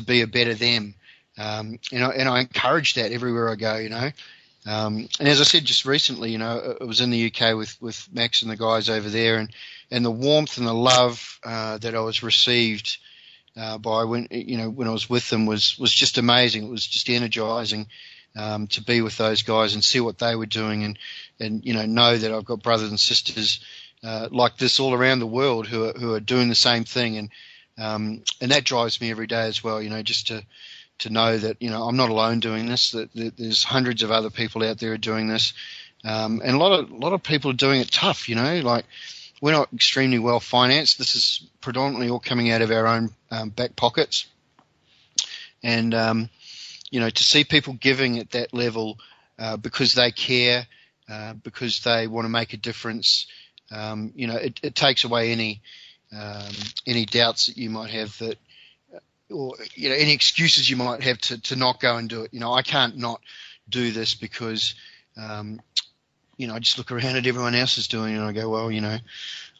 be a better them. You know, and I encourage that everywhere I go, you know. And as I said just recently, you know, I was in the UK with Max and the guys over there, and the warmth and the love that I was received by when I was with them was just amazing. It was just energizing to be with those guys and see what they were doing, and you know that I've got brothers and sisters like this all around the world who are doing the same thing, and that drives me every day as well. You know, just to know that, you know, I'm not alone doing this. That there's hundreds of other people out there doing this, and a lot of people are doing it tough. You know, like we're not extremely well financed. This is predominantly all coming out of our own back pockets, and you know, to see people giving at that level because they care, because they want to make a difference. You know, it takes away any doubts that you might have that, or you know, any excuses you might have to not go and do it. You know, I can't not do this because you know, I just look around at everyone else is doing it and I go, well, you know,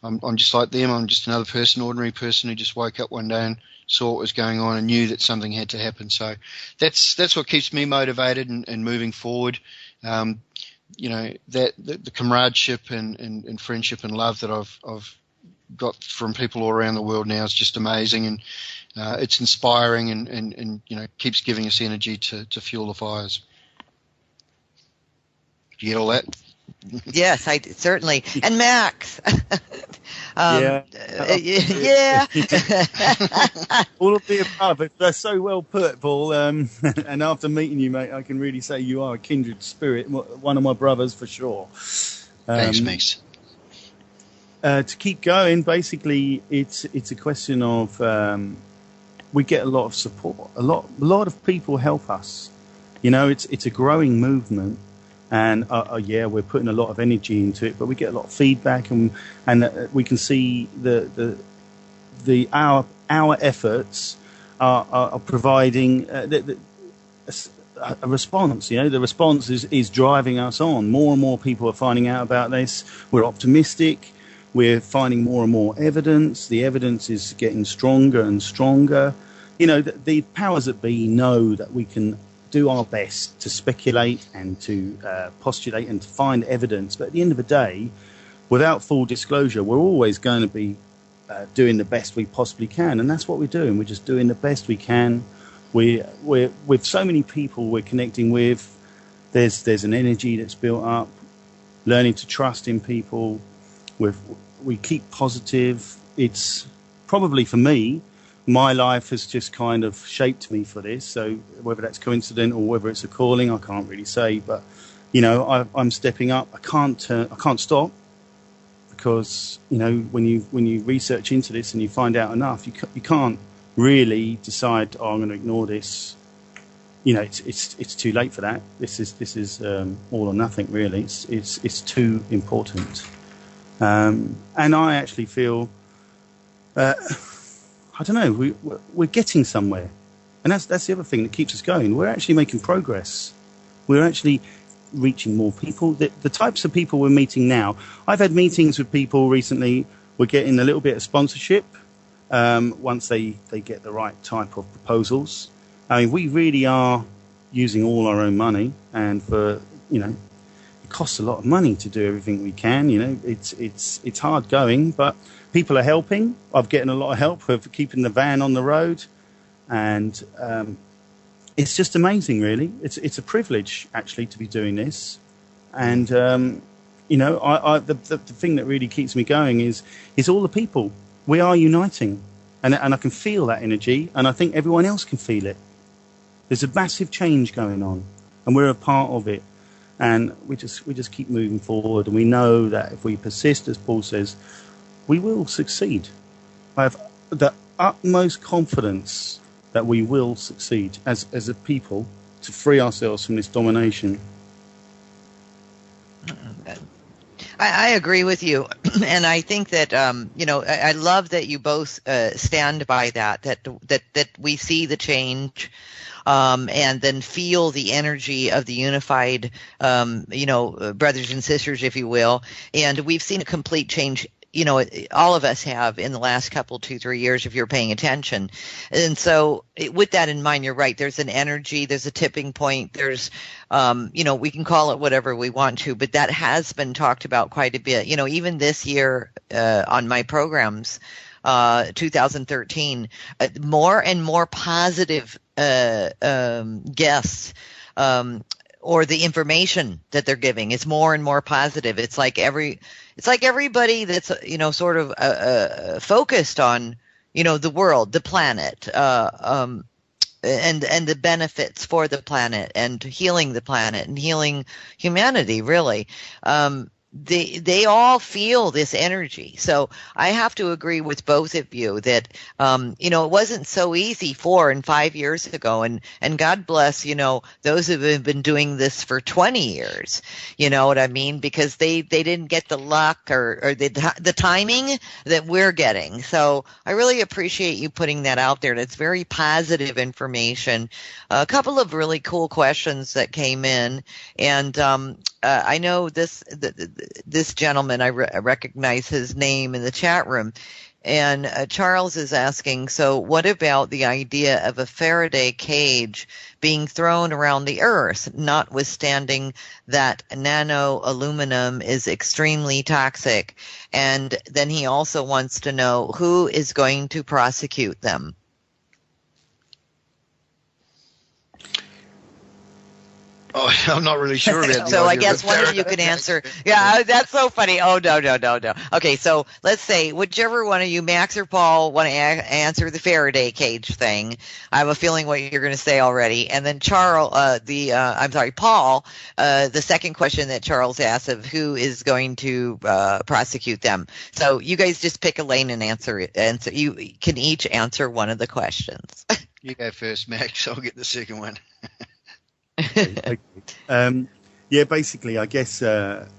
I'm just like them. I'm just another person, ordinary person who just woke up one day and saw what was going on and knew that something had to happen. So that's what keeps me motivated and moving forward. You know, that the comradeship and friendship and love that I've got from people all around the world now is just amazing, and it's inspiring and you know, keeps giving us energy to fuel the fires. Do you get all that? Yes, I certainly. And Max. Yeah. Yeah. All of the above. They're so well put, Paul. And after meeting you, mate, I can really say you are a kindred spirit, one of my brothers for sure. Thanks, Max. To keep going, basically, it's a question of we get a lot of support. A lot of people help us. You know, it's a growing movement. And yeah, we're putting a lot of energy into it, but we get a lot of feedback, and we can see our efforts are providing a response. You know, the response is driving us on. More and more people are finding out about this. We're optimistic. We're finding more and more evidence. The evidence is getting stronger and stronger. You know, the powers that be know that we can do our best to speculate and to postulate and to find evidence. But at the end of the day, without full disclosure, we're always going to be doing the best we possibly can. And that's what we're doing. We're just doing the best we can. We're with so many people we're connecting with. There's an energy that's built up, learning to trust in people. We keep positive. It's probably, for me, my life has just kind of shaped me for this. So whether that's coincident or whether it's a calling, I can't really say. But you know, I'm stepping up. I can't stop, because you know, when you research into this and you find out enough, you can't really decide, oh, I'm going to ignore this. You know, it's too late for that. This is all or nothing, really. It's too important. And I actually feel. I don't know, we're getting somewhere. And that's the other thing that keeps us going. We're actually making progress. We're actually reaching more people. The types of people we're meeting now, I've had meetings with people recently. We're getting a little bit of sponsorship once they get the right type of proposals. I mean, we really are using all our own money, and for, you know, it costs a lot of money to do everything we can. You know, it's hard going, but people are helping. I'm getting a lot of help with keeping the van on the road, and it's just amazing, really. It's a privilege actually to be doing this, and you know, the thing that really keeps me going is all the people. We are uniting, and I can feel that energy, and I think everyone else can feel it. There's a massive change going on, and we're a part of it, and we just keep moving forward, and we know that if we persist, as Paul says, we will succeed. I have the utmost confidence that we will succeed as a people to free ourselves from this domination. I agree with you, and I think that you know, I love that you both stand by that we see the change, and then feel the energy of the unified, you know, brothers and sisters, if you will, and we've seen a complete change. You know, all of us have in the last couple, 2-3 years, if you're paying attention. And so with that in mind, you're right. There's an energy, there's a tipping point. There's, you know, we can call it whatever we want to, but that has been talked about quite a bit. You know, even this year on my programs, 2013, more and more positive guests, or the information that they're giving is more and more positive. It's like everybody that's, you know, sort of focused on, you know, the world, the planet, and the benefits for the planet, and healing the planet and healing humanity, really. They all feel this energy. So I have to agree with both of you that, you know, it wasn't so easy 4 and 5 years ago. And God bless, you know, those who have been doing this for 20 years, you know what I mean? Because they didn't get the luck or the timing that we're getting. So I really appreciate you putting that out there. That's very positive information. A couple of really cool questions that came in, and I know this gentleman, I recognize his name in the chat room, and Charles is asking, so what about the idea of a Faraday cage being thrown around the Earth, notwithstanding that nano aluminum is extremely toxic? And then he also wants to know who is going to prosecute them. Oh, I'm not really sure about that. So I guess one of you could answer. Yeah, that's so funny. Oh, no. Okay, so let's say whichever one of you, Max or Paul, want to answer the Faraday cage thing. I have a feeling what you're going to say already. And then Paul, the second question that Charles asked of who is going to prosecute them. So you guys just pick a lane and answer it. And so you can each answer one of the questions. You go first, Max. I'll get the second one. Okay. Yeah, basically, I guess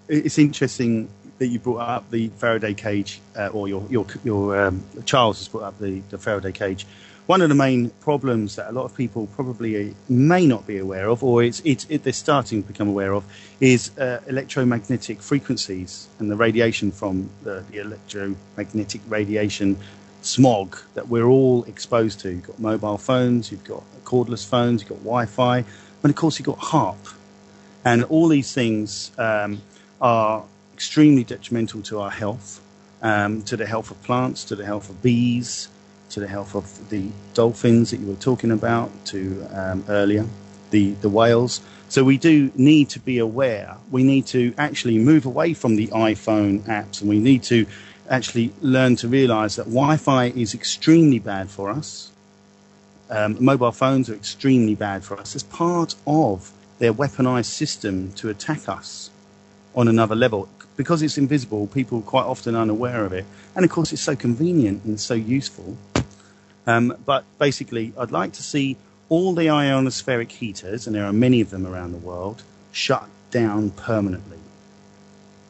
it's interesting that you brought up the Faraday cage, or your Charles has brought up the Faraday cage. One of the main problems that a lot of people probably may not be aware of, or they're starting to become aware of, is electromagnetic frequencies and the radiation from the electromagnetic radiation smog that we're all exposed to. You've got mobile phones, you've got cordless phones, you've got Wi-Fi. And of course, you've got HARP. And all these things are extremely detrimental to our health, to the health of plants, to the health of bees, to the health of the dolphins that you were talking about earlier, the whales. So we do need to be aware. We need to actually move away from the iPhone apps, and we need to actually learn to realize that Wi-Fi is extremely bad for us. Mobile phones are extremely bad for us as part of their weaponized system to attack us on another level. Because it's invisible, people are quite often unaware of it. And of course, it's so convenient and so useful. But basically, I'd like to see all the ionospheric heaters, and there are many of them around the world, shut down permanently.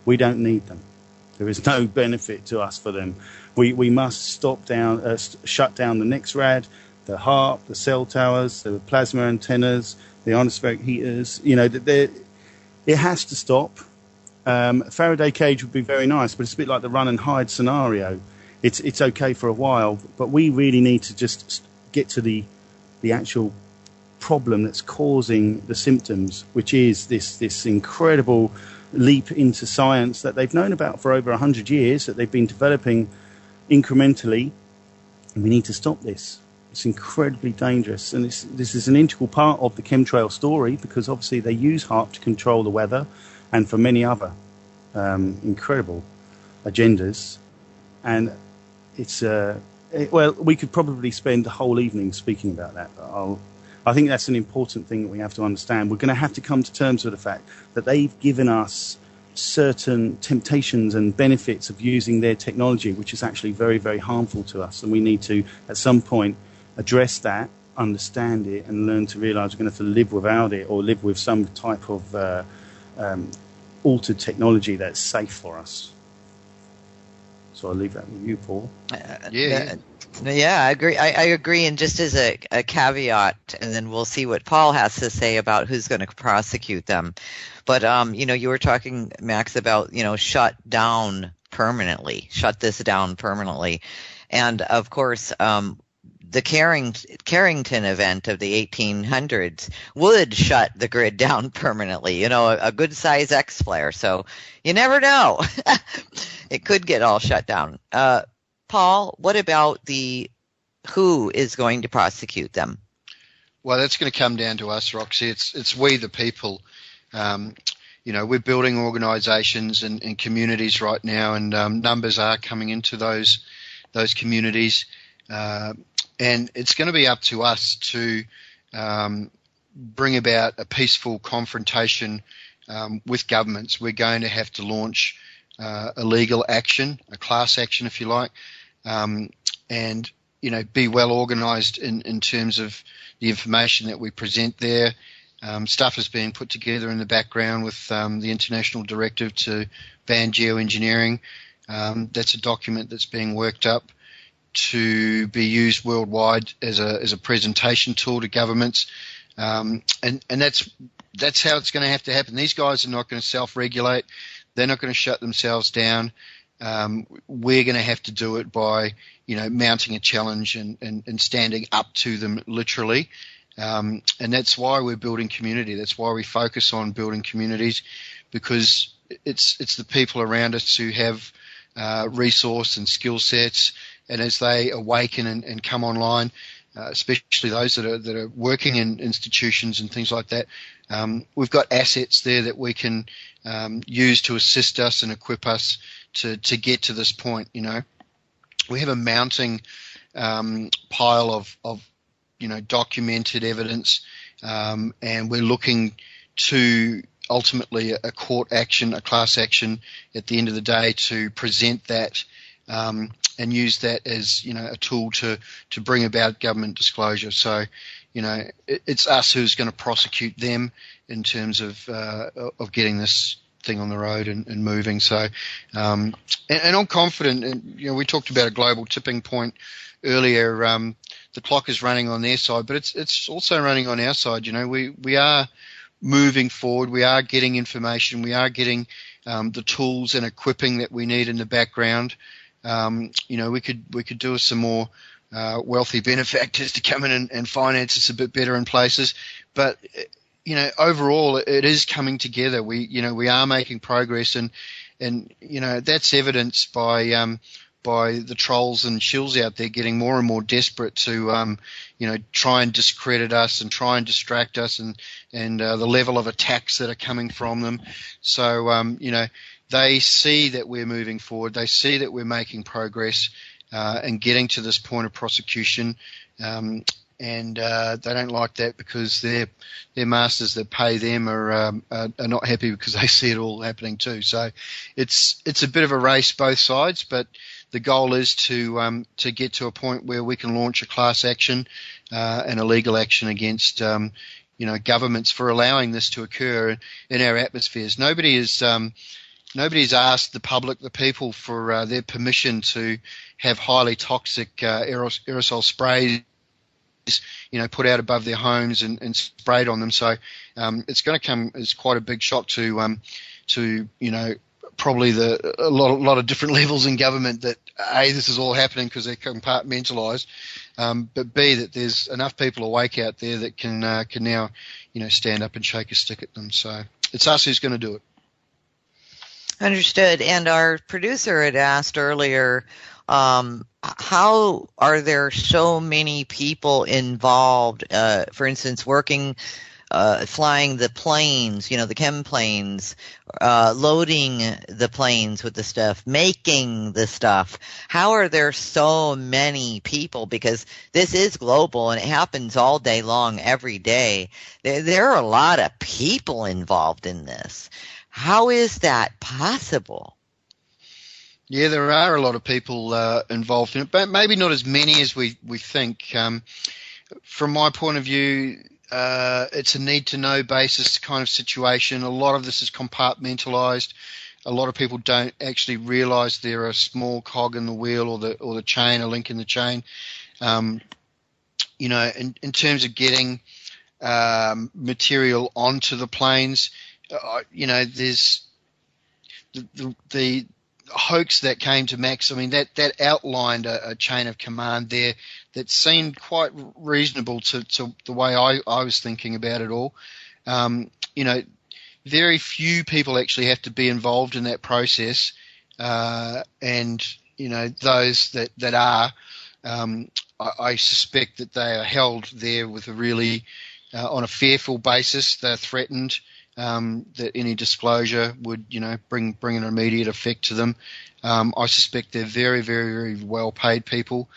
We don't need them. There is no benefit to us for them. We must shut down the NexRad, the HARP, the cell towers, the plasma antennas, the ionospheric heaters. You know, It has to stop. Faraday cage would be very nice, but it's a bit like the run and hide scenario. It's okay for a while, but we really need to just get to the actual problem that's causing the symptoms, which is this incredible leap into science that they've known about for over 100 years, that they've been developing incrementally, and we need to stop this. It's incredibly dangerous, and this is an integral part of the chemtrail story, because obviously they use HAARP to control the weather and for many other incredible agendas. And it's well, we could probably spend the whole evening speaking about that, but I think that's an important thing that we have to understand. We're going to have to come to terms with the fact that they've given us certain temptations and benefits of using their technology, which is actually very, very harmful to us. And we need to, at some point, address that, understand it, and learn to realise we're going to have to live without it, or live with some type of altered technology that's safe for us. So I'll leave that with you, Paul. Yeah, I agree. I agree. And just as a caveat, and then we'll see what Paul has to say about who's going to prosecute them. But, you were talking, Max, about, shut this down permanently. And, of course, the Carrington event of the 1800s would shut the grid down permanently, a good-size X-flare. So you never know. It could get all shut down. Paul, what about who is going to prosecute them? Well, that's going to come down to us, Roxy. It's we the people. We're building organisations and communities right now, and numbers are coming into those communities. And it's going to be up to us to bring about a peaceful confrontation with governments. We're going to have to launch a legal action, a class action, if you like, and be well organised in terms of the information that we present there. Stuff is being put together in the background with the international directive to ban geoengineering. That's a document that's being worked up to be used worldwide as a presentation tool to governments, and that's how it's going to have to happen. These guys are not going to self-regulate. They're not going to shut themselves down. We're going to have to do it by mounting a challenge and standing up to them literally, and that's why we're building community. That's why we focus on building communities, because it's the people around us who have resource and skill sets. And as they awaken and come online, especially those that are working in institutions and things like that, we've got assets there that we can use to assist us and equip us to get to this point. We have a mounting pile of documented evidence, and we're looking to ultimately a court action, a class action at the end of the day, to present that and use that as a tool to bring about government disclosure. So it's us who's going to prosecute them in terms of getting this thing on the road and moving. So and I'm confident, and we talked about a global tipping point earlier. The clock is running on their side, but it's also running on our side. We are moving forward. We are getting information. We are getting the tools and equipping that we need in the background. We could do with some more wealthy benefactors to come in and finance us a bit better in places. But overall, it is coming together. We are making progress, and that's evidenced by the trolls and shills out there getting more and more desperate to try and discredit us and try and distract us, and the level of attacks that are coming from them. So they see that we're moving forward. They see that we're making progress and getting to this point of prosecution, and they don't like that because their masters that pay them are not happy because they see it all happening too. So it's a bit of a race both sides, but the goal is to get to a point where we can launch a class action and a legal action against governments for allowing this to occur in our atmospheres. Nobody's asked the public, the people, for their permission to have highly toxic aerosol sprays put out above their homes and sprayed on them. So it's going to come as quite a big shock to probably a lot of different levels in government that A, this is all happening because they're compartmentalised, but B, that there's enough people awake out there that can now stand up and shake a stick at them. So it's us who's going to do it. Understood. And our producer had asked earlier, how are there so many people involved, for instance, working, flying the planes, the chem planes, loading the planes with the stuff, making the stuff? How are there so many people? Because this is global and it happens all day long, every day. There are a lot of people involved in this. How is that possible? Yeah, there are a lot of people involved in it, but maybe not as many as we think. From my point of view, it's a need-to-know basis kind of situation. A lot of this is compartmentalised. A lot of people don't actually realise they're a small cog in the wheel or the chain, a link in the chain. In terms of getting material onto the planes, there's the hoax that came to Max. I mean, that outlined a chain of command there that seemed quite reasonable to the way I was thinking about it all. Very few people actually have to be involved in that process, and those that are, I suspect that they are held there with a really on a fearful basis. They're threatened. That any disclosure would, bring an immediate effect to them. I suspect they're very, very, very well-paid people,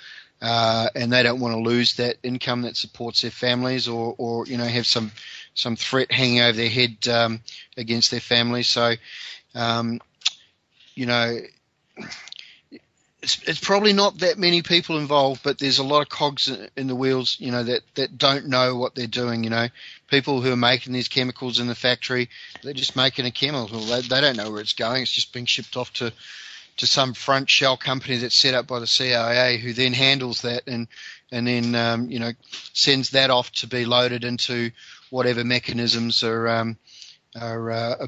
and they don't want to lose that income that supports their families, or have some threat hanging over their head against their families. So, it's probably not that many people involved, but there's a lot of cogs in the wheels, that don't know what they're doing. People who are making these chemicals in the factory, they're just making a chemical. They don't know where it's going. It's just being shipped off to some front shell company that's set up by the CIA, who then handles that and then sends that off to be loaded into whatever mechanisms are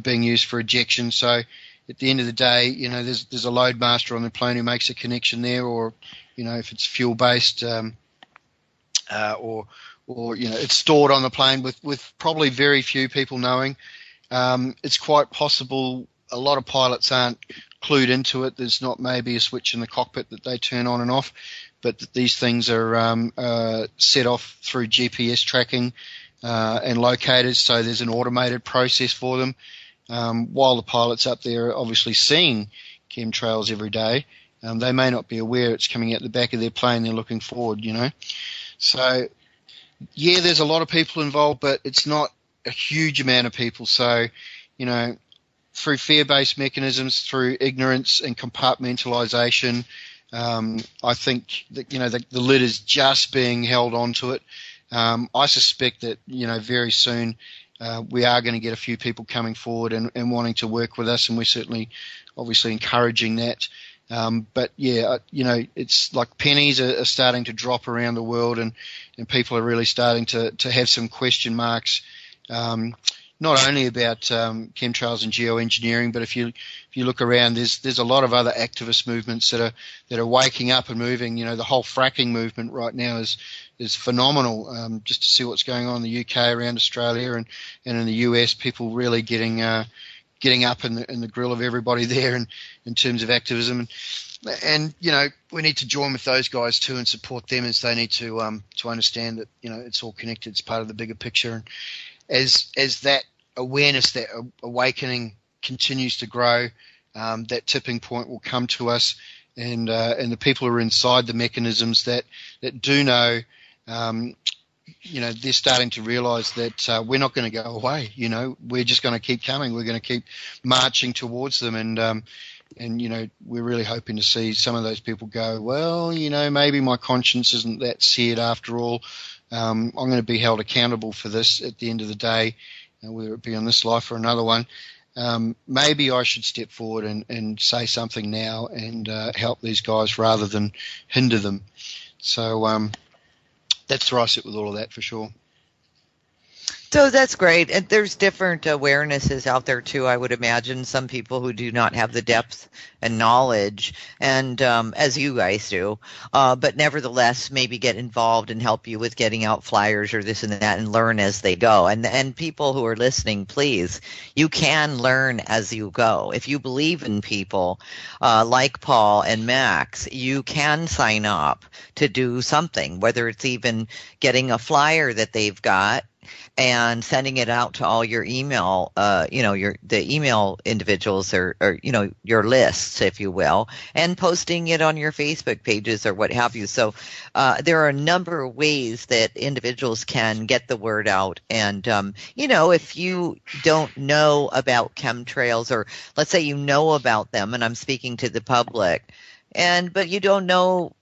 being used for ejection. So at the end of the day, there's a load master on the plane who makes a connection there, or if it's fuel based, or it's stored on the plane with probably very few people knowing. It's quite possible a lot of pilots aren't clued into it. There's not maybe a switch in the cockpit that they turn on and off, but these things are set off through GPS tracking and locators, so there's an automated process for them. While the pilots up there are obviously seeing chemtrails every day, they may not be aware it's coming out the back of their plane. They're looking forward, So, yeah, there's a lot of people involved, but it's not a huge amount of people. So, through fear-based mechanisms, through ignorance and compartmentalisation, I think that, the lid is just being held onto it. I suspect that, very soon, we are going to get a few people coming forward and wanting to work with us, and we're certainly obviously encouraging that. But yeah, it's like pennies are starting to drop around the world, and people are really starting to have some question marks, not only about chemtrails and geoengineering, but if you look around, there's a lot of other activist movements that are waking up and moving. The whole fracking movement right now is phenomenal. Just to see what's going on in the UK, around Australia, and in the US, people really getting up in the grill of everybody there in terms of activism, and we need to join with those guys too and support them, as they need to understand that it's all connected. It's part of the bigger picture, and as that awareness, that awakening continues to grow, that tipping point will come to us, and the people who are inside the mechanisms that do know. They're starting to realise that we're not going to go away. We're just going to keep coming. We're going to keep marching towards them, and we're really hoping to see some of those people go, well, maybe my conscience isn't that seared after all. I'm going to be held accountable for this at the end of the day, whether it be on this life or another one. Maybe I should step forward and say something now and help these guys rather than hinder them. So, That's where I sit with all of that for sure. So that's great. And there's different awarenesses out there too, I would imagine. Some people who do not have the depth and knowledge, and as you guys do, but nevertheless maybe get involved and help you with getting out flyers or this and that and learn as they go. And people who are listening, please, you can learn as you go. If you believe in people like Paul and Max, you can sign up to do something, whether it's even getting a flyer that they've got and sending it out to all your email, the email individuals or your lists, if you will, and posting it on your Facebook pages or what have you. So there are a number of ways that individuals can get the word out. And, if you don't know about chemtrails, or let's say you know about them, and I'm speaking to the public, but you don't know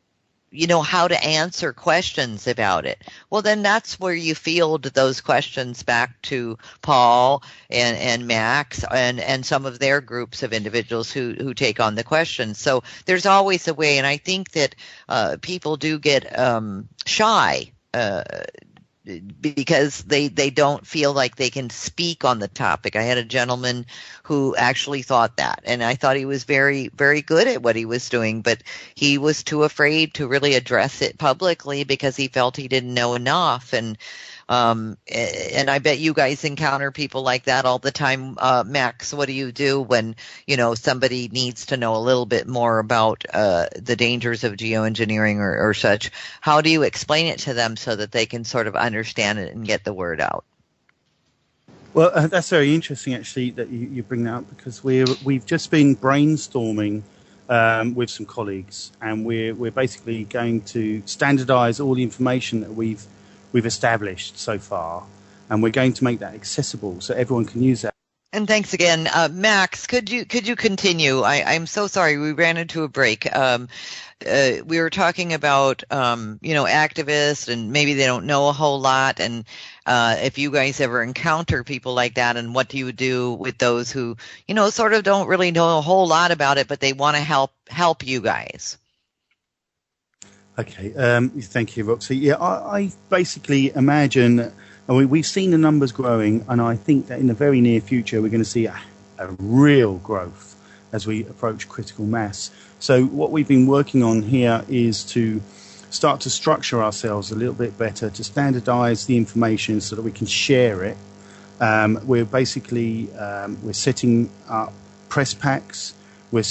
how to answer questions about it. Well, then that's where you field those questions back to Paul and Max and some of their groups of individuals who take on the questions. So there's always a way, and I think that people do get shy because they don't feel like they can speak on the topic. I had a gentleman who actually thought that, and I thought he was very, very good at what he was doing, but he was too afraid to really address it publicly because he felt he didn't know enough. And I bet you guys encounter people like that all the time. Max, what do you do when, somebody needs to know a little bit more about the dangers of geoengineering or such? How do you explain it to them so that they can sort of understand it and get the word out? Well, that's very interesting, actually, that you bring that up, because we've just been brainstorming with some colleagues, and we're basically going to standardize all the information that we've established so far, and we're going to make that accessible so everyone can use that. And thanks again, Max. Could you continue? I'm so sorry, we ran into a break. We were talking about activists, and maybe they don't know a whole lot, and if you guys ever encounter people like that, and what do you do with those who sort of don't really know a whole lot about it, but they want to help you guys? Okay, thank you, Roxy. Yeah, I basically imagine, we've seen the numbers growing, and I think that in the very near future we're going to see a real growth as we approach critical mass. So what we've been working on here is to start to structure ourselves a little bit better, to standardize the information so that we can share it. We're basically we're setting up press packs. We're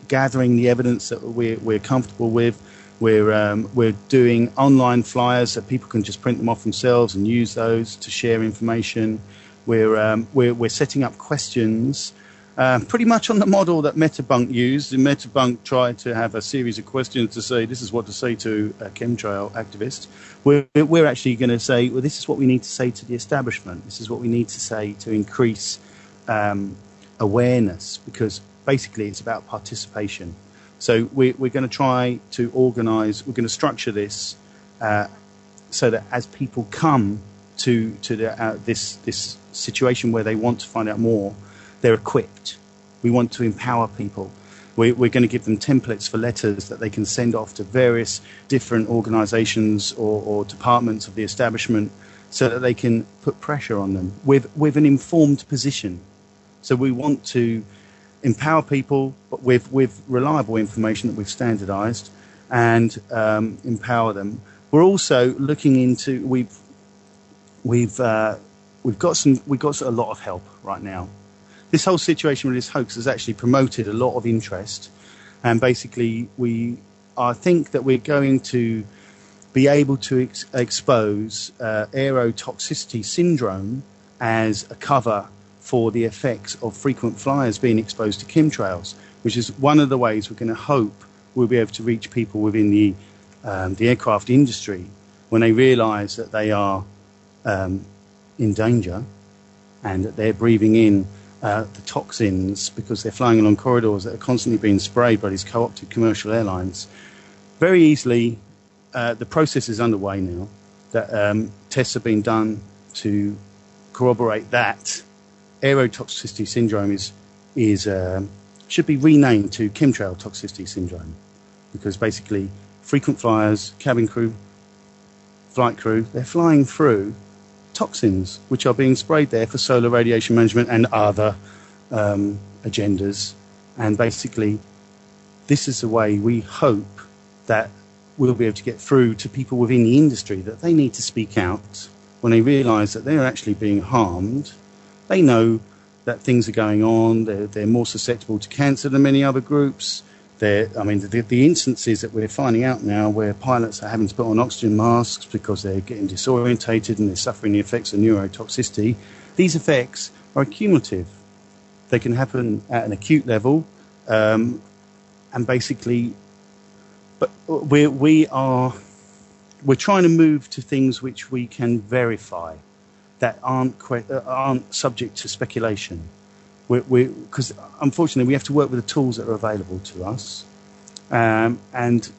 gathering the evidence that we're comfortable with. We're doing online flyers so people can just print them off themselves and use those to share information. We're setting up questions, pretty much on the model that Metabunk used. And Metabunk tried to have a series of questions to say, this is what to say to a chemtrail activist. We're actually going to say, well, this is what we need to say to the establishment. This is what we need to say to increase awareness, because basically it's about participation. So we're going to try to organise, we're going to structure this so that as people come to this situation where they want to find out more, they're equipped. We want to empower people. We're going to give them templates for letters that they can send off to various different organisations or departments of the establishment so that they can put pressure on them with an informed position. So we want to empower people, but with reliable information that we've standardised, and empower them. We're also looking into we've got a lot of help right now. This whole situation with this hoax has actually promoted a lot of interest, and basically I think that we're going to be able to expose aerotoxicity syndrome as a cover for the effects of frequent flyers being exposed to chemtrails, which is one of the ways we're going to hope we'll be able to reach people within the aircraft industry when they realise that they are in danger and that they're breathing in the toxins because they're flying along corridors that are constantly being sprayed by these co-opted commercial airlines. Very easily, the process is underway now, that tests have been done to corroborate that aerotoxicity syndrome should be renamed to chemtrail toxicity syndrome, because basically frequent flyers, cabin crew, flight crew, they're flying through toxins which are being sprayed there for solar radiation management and other agendas. And basically, this is the way we hope that we'll be able to get through to people within the industry, that they need to speak out when they realise that they're actually being harmed. They know that things are going on. They're more susceptible to cancer than many other groups. The instances that we're finding out now where pilots are having to put on oxygen masks because they're getting disorientated and they're suffering the effects of neurotoxicity, these effects are cumulative. They can happen at an acute level, and basically, but we're trying to move to things which we can verify, that aren't subject to speculation. Because unfortunately we have to work with the tools that are available to us, and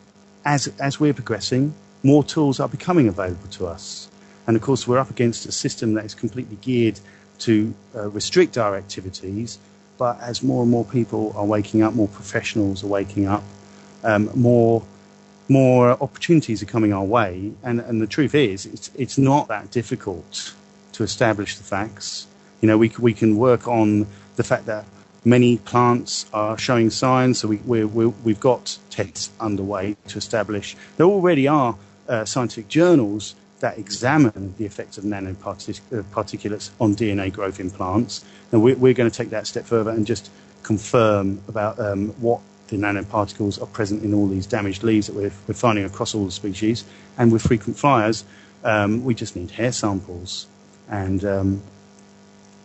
as we're progressing, more tools are becoming available to us. And of course, we're up against a system that is completely geared to restrict our activities. But as more and more people are waking up, more professionals are waking up, more opportunities are coming our way. And the truth is, it's not that difficult to establish the facts. You know, we can work on the fact that many plants are showing signs. So we've got tests underway to establish. There already are scientific journals that examine the effects of nanoparticulates on DNA growth in plants. And we're going to take that step further and just confirm about what the nanoparticles are present in all these damaged leaves that we're finding across all the species. And with frequent flyers, we just need hair samples. And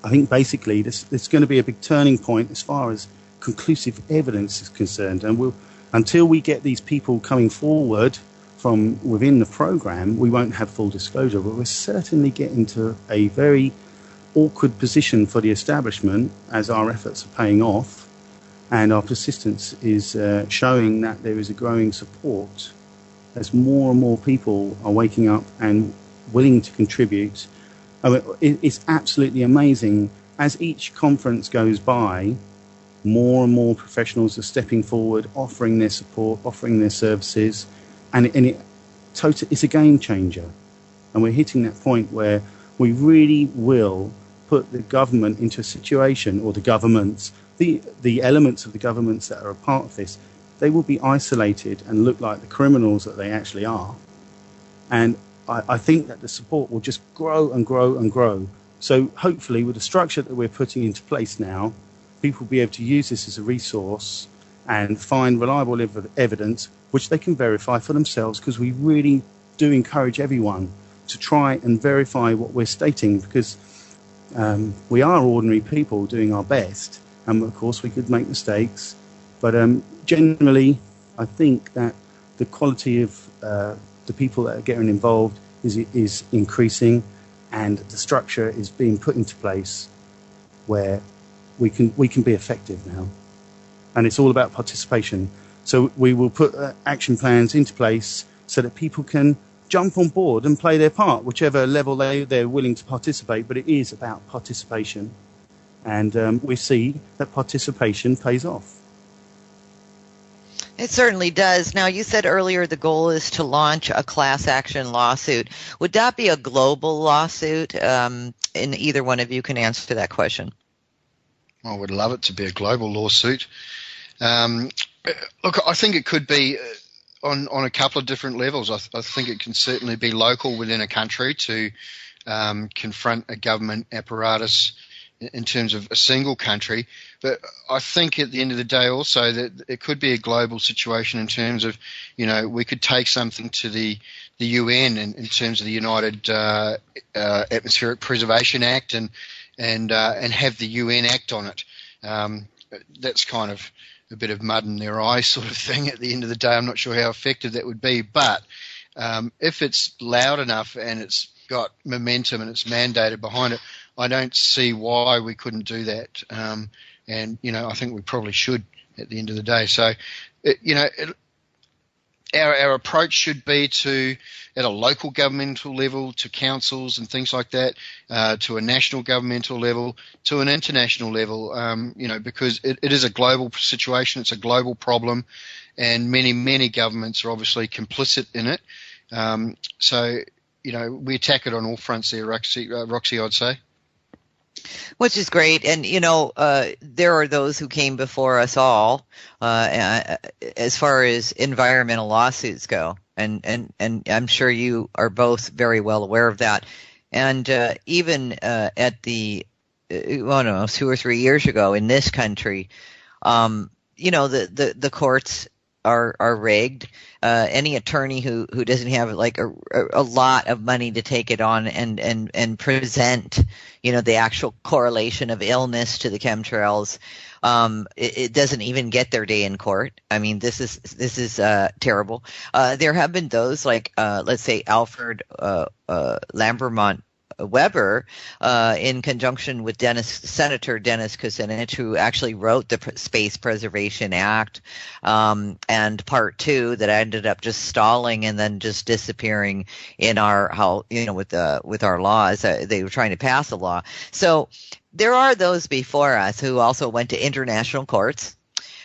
I think basically this is going to be a big turning point as far as conclusive evidence is concerned. And until we get these people coming forward from within the program, we won't have full disclosure. But we're certainly getting to a very awkward position for the establishment as our efforts are paying off and our persistence is showing that there is a growing support as more and more people are waking up and willing to contribute. I mean, it's absolutely amazing. As each conference goes by, more and more professionals are stepping forward, offering their support, offering their services, and it's a game changer. And we're hitting that point where we really will put the government into a situation, or the governments, the elements of the governments that are a part of this, they will be isolated and look like the criminals that they actually are. And I think that the support will just grow and grow and grow. So hopefully with the structure that we're putting into place now, people will be able to use this as a resource and find reliable evidence which they can verify for themselves, because we really do encourage everyone to try and verify what we're stating, because we are ordinary people doing our best, and of course we could make mistakes, but generally I think that the quality of the people that are getting involved is increasing, and the structure is being put into place where we can be effective now. And it's all about participation. So we will put action plans into place so that people can jump on board and play their part, whichever level they're willing to participate. But it is about participation. And we see that participation pays off. It certainly does. Now, you said earlier the goal is to launch a class action lawsuit. Would that be a global lawsuit? And either one of you can answer that question. I would love it to be a global lawsuit. Look, I think it could be on a couple of different levels. I think it can certainly be local within a country to confront a government apparatus in terms of a single country. But I think at the end of the day also that it could be a global situation in terms of, you know, we could take something to the UN in terms of the United Atmospheric Preservation Act and have the UN act on it. That's kind of a bit of mud in their eyes sort of thing at the end of the day. I'm not sure how effective that would be, but if it's loud enough and it's got momentum and it's mandated behind it, I don't see why we couldn't do that. And, you know, I think we probably should at the end of the day. So, our approach should be to, at a local governmental level, to councils and things like that, to a national governmental level, to an international level, because it is a global situation. It's a global problem, and many governments are obviously complicit in it. So we attack it on all fronts there, Roxy, I'd say. Which is great. And, there are those who came before us all as far as environmental lawsuits go. And I'm sure you are both very well aware of that. And even at the, 2 or 3 years ago in this country, the courts are rigged. Any attorney who doesn't have like a lot of money to take it on and present, the actual correlation of illness to the chemtrails, it doesn't even get their day in court. I mean, this is terrible. There have been those like, let's say Alfred Lambermont Weber, in conjunction with Senator Dennis Kucinich, who actually wrote the Space Preservation Act, and Part 2 that ended up just stalling and then just disappearing in with our laws. They were trying to pass a law. So there are those before us who also went to international courts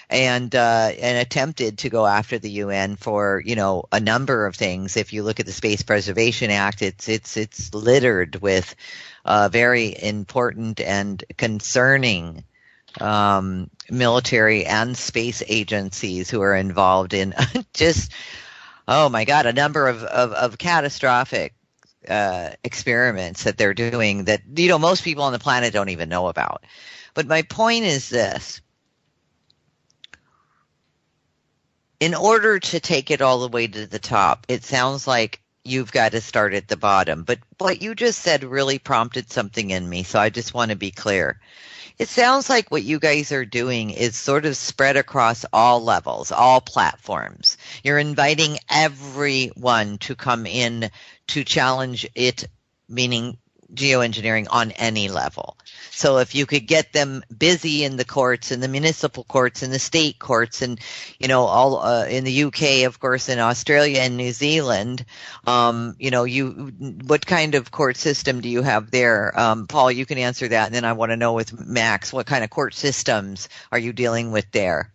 and attempted to go after the UN for a number of things. If you look at the Space Preservation Act, it's littered with very important and concerning military and space agencies who are involved in just a number of catastrophic experiments that they're doing that most people on the planet don't even know about. But my point is this. In order to take it all the way to the top, it sounds like you've got to start at the bottom. But what you just said really prompted something in me, so I just want to be clear. It sounds like what you guys are doing is sort of spread across all levels, all platforms. You're inviting everyone to come in to challenge it, meaning geoengineering, on any level. So if you could get them busy in the courts, in the municipal courts, in the state courts, and all in the UK, of course, in Australia and New Zealand, what kind of court system do you have there? Paul, you can answer that, and then I want to know with Max, what kind of court systems are you dealing with there?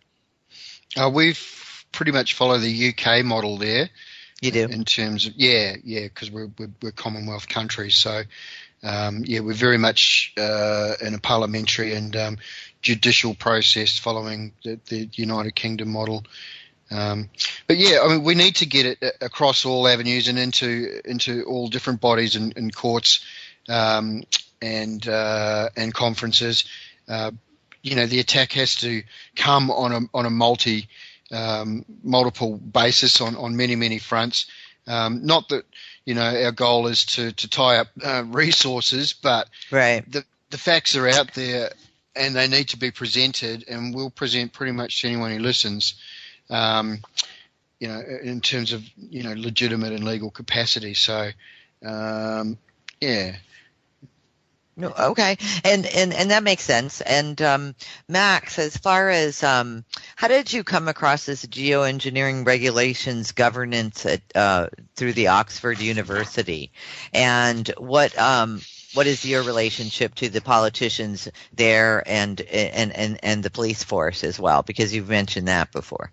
We've pretty much follow the UK model there. You do? In terms of because we're Commonwealth countries, so we're very much in a parliamentary and judicial process following the United Kingdom model. But we need to get it across all avenues and into all different bodies and courts and conferences. The attack has to come on a multiple basis on many fronts. Not that our goal is to tie up resources, but right. The facts are out there and they need to be presented, and we'll present pretty much to anyone who listens. In terms of legitimate and legal capacity. So No, okay, and that makes sense. And Max, as far as how did you come across this geoengineering regulations governance through the Oxford University, and what is your relationship to the politicians there and the police force as well? Because you've mentioned that before.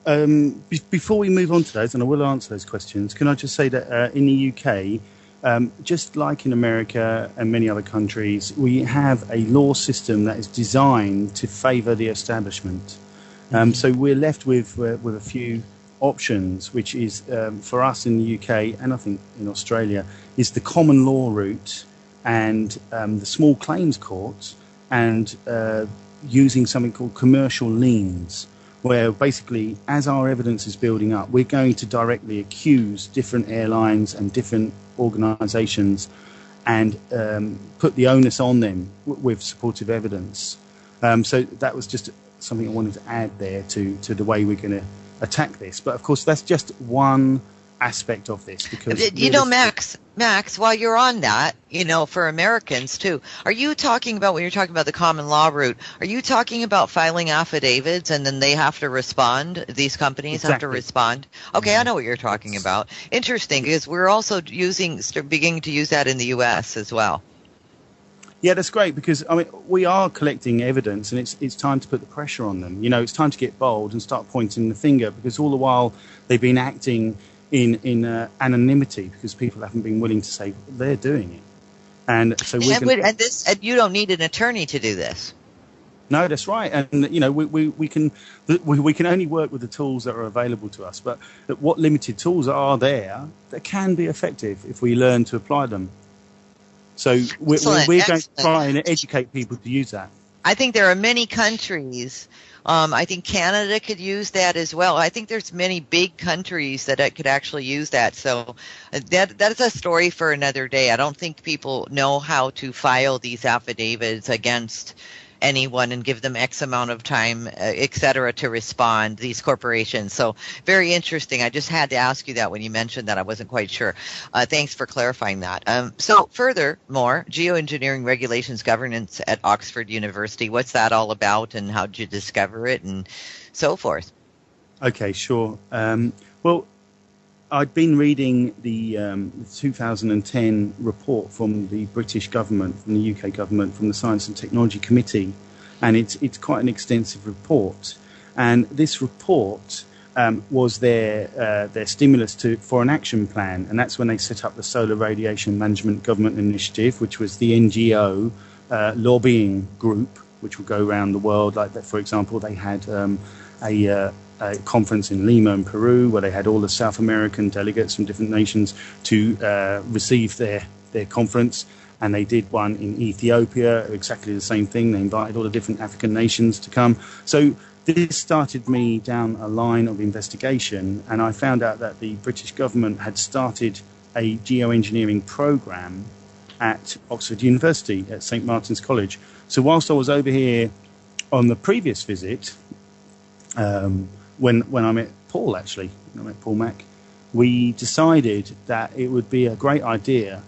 Before we move on to those, and I will answer those questions, can I just say that in the UK, just like in America and many other countries, we have a law system that is designed to favour the establishment. So we're left with a few options, which is for us in the UK and I think in Australia, is the common law route and the small claims courts, and using something called commercial liens, where basically, as our evidence is building up, we're going to directly accuse different airlines and different organisations and put the onus on them with supportive evidence. So that was just something I wanted to add there to the way we're going to attack this. But of course, that's just one aspect of this, because Max, while you're on that, for Americans too, are you talking about, when you're talking about the common law route, are you talking about filing affidavits and then they have to respond? These companies have to respond? Okay, I know what you're talking about. Interesting, because we're also beginning to use that in the US as well. Yeah, that's great, because I mean we are collecting evidence, and it's time to put the pressure on them. You know, it's time to get bold and start pointing the finger, because all the while they've been acting in anonymity, because people haven't been willing to say they're doing it. And so and you don't need an attorney to do this. No, that's right. And you know, we can only work with the tools that are available to us. But what limited tools are there that can be effective if we learn to apply them? So we're going to try and educate people to use that. I think there are many countries. I think Canada could use that as well. I think there's many big countries that could actually use that. So that is a story for another day. I don't think people know how to file these affidavits against anyone and give them X amount of time, et cetera, to respond, these corporations. So very interesting. I just had to ask you that when you mentioned that. I wasn't quite sure. Thanks for clarifying that. So furthermore, geoengineering regulations governance at Oxford University. What's that all about, and how did you discover it, and so forth? Okay, sure. Well, I'd been reading the 2010 report from the British government, from the UK government, from the Science and Technology Committee, and it's quite an extensive report. And this report was their stimulus for an action plan, and that's when they set up the Solar Radiation Management Government Initiative, which was the NGO lobbying group, which would go around the world. Like that, for example, they had a conference in Lima in Peru, where they had all the South American delegates from different nations to receive their conference, and they did one in Ethiopia, exactly the same thing. They invited all the different African nations to come. So this started me down a line of investigation, and I found out that the British government had started a geoengineering program at Oxford University at St Martin's College. So whilst I was over here on the previous visit, when I met Paul, actually, when I met Paul Mack, we decided that it would be a great idea.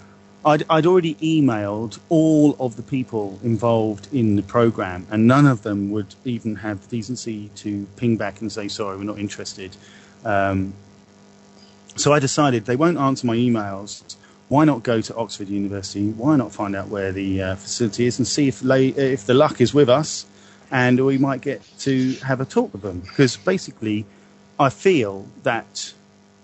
I'd already emailed all of the people involved in the program, and none of them would even have the decency to ping back and say, sorry, we're not interested. So I decided they won't answer my emails. Why not go to Oxford University? Why not find out where the facility is and see if the luck is with us, and we might get to have a talk with them? Because basically, I feel that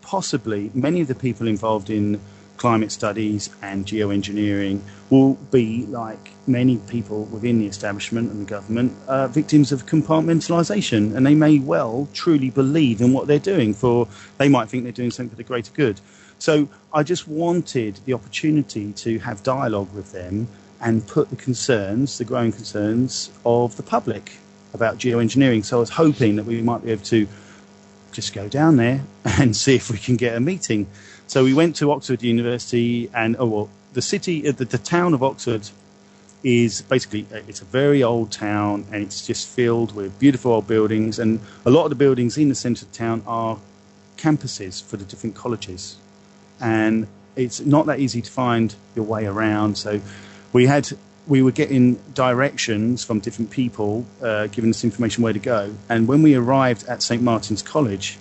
possibly many of the people involved in climate studies and geoengineering will be, like many people within the establishment and the government, victims of compartmentalisation, and they may well truly believe in what they're doing. They might think they're doing something for the greater good. So I just wanted the opportunity to have dialogue with them and put the growing concerns of the public about geoengineering. So I was hoping that we might be able to just go down there and see if we can get a meeting. So we went to Oxford University, and the town of Oxford is basically, it's a very old town, and it's just filled with beautiful old buildings, and a lot of the buildings in the centre of town are campuses for the different colleges, and it's not that easy to find your way around. So we were getting directions from different people, giving us information where to go. And when we arrived at St Martin's College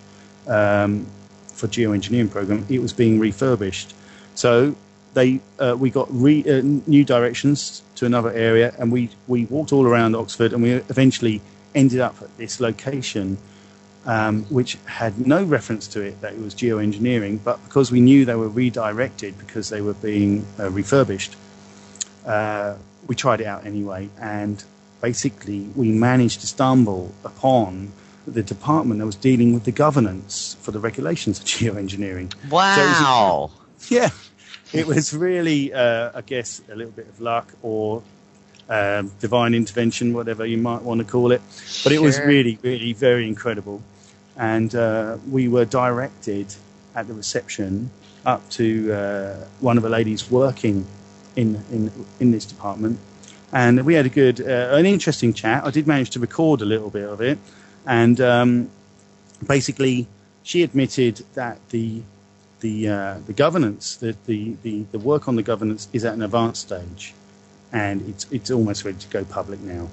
for geoengineering program, it was being refurbished. So we got new directions to another area, and we walked all around Oxford, and we eventually ended up at this location, which had no reference to it that it was geoengineering, but because we knew they were redirected because they were being refurbished, we tried it out anyway, and basically we managed to stumble upon the department that was dealing with the governance for the regulations of geoengineering. Wow. So it was really, I guess, a little bit of luck or divine intervention, whatever you might want to call it. But it was really, really very incredible. And we were directed at the reception up to one of the ladies working in this department, and we had an interesting chat. I did manage to record a little bit of it, and basically she admitted that the governance, the work on the governance is at an advanced stage, and it's almost ready to go public now.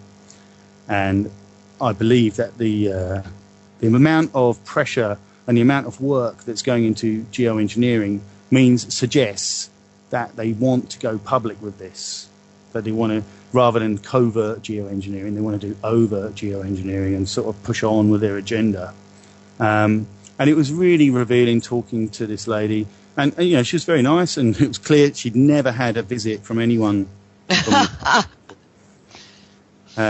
And I believe that the amount of pressure and the amount of work that's going into geoengineering suggests that they want to go public with this. that they want to, rather than covert geoengineering, they want to do overt geoengineering and sort of push on with their agenda. And it was really revealing talking to this lady. And she was very nice, and it was clear she'd never had a visit from anyone.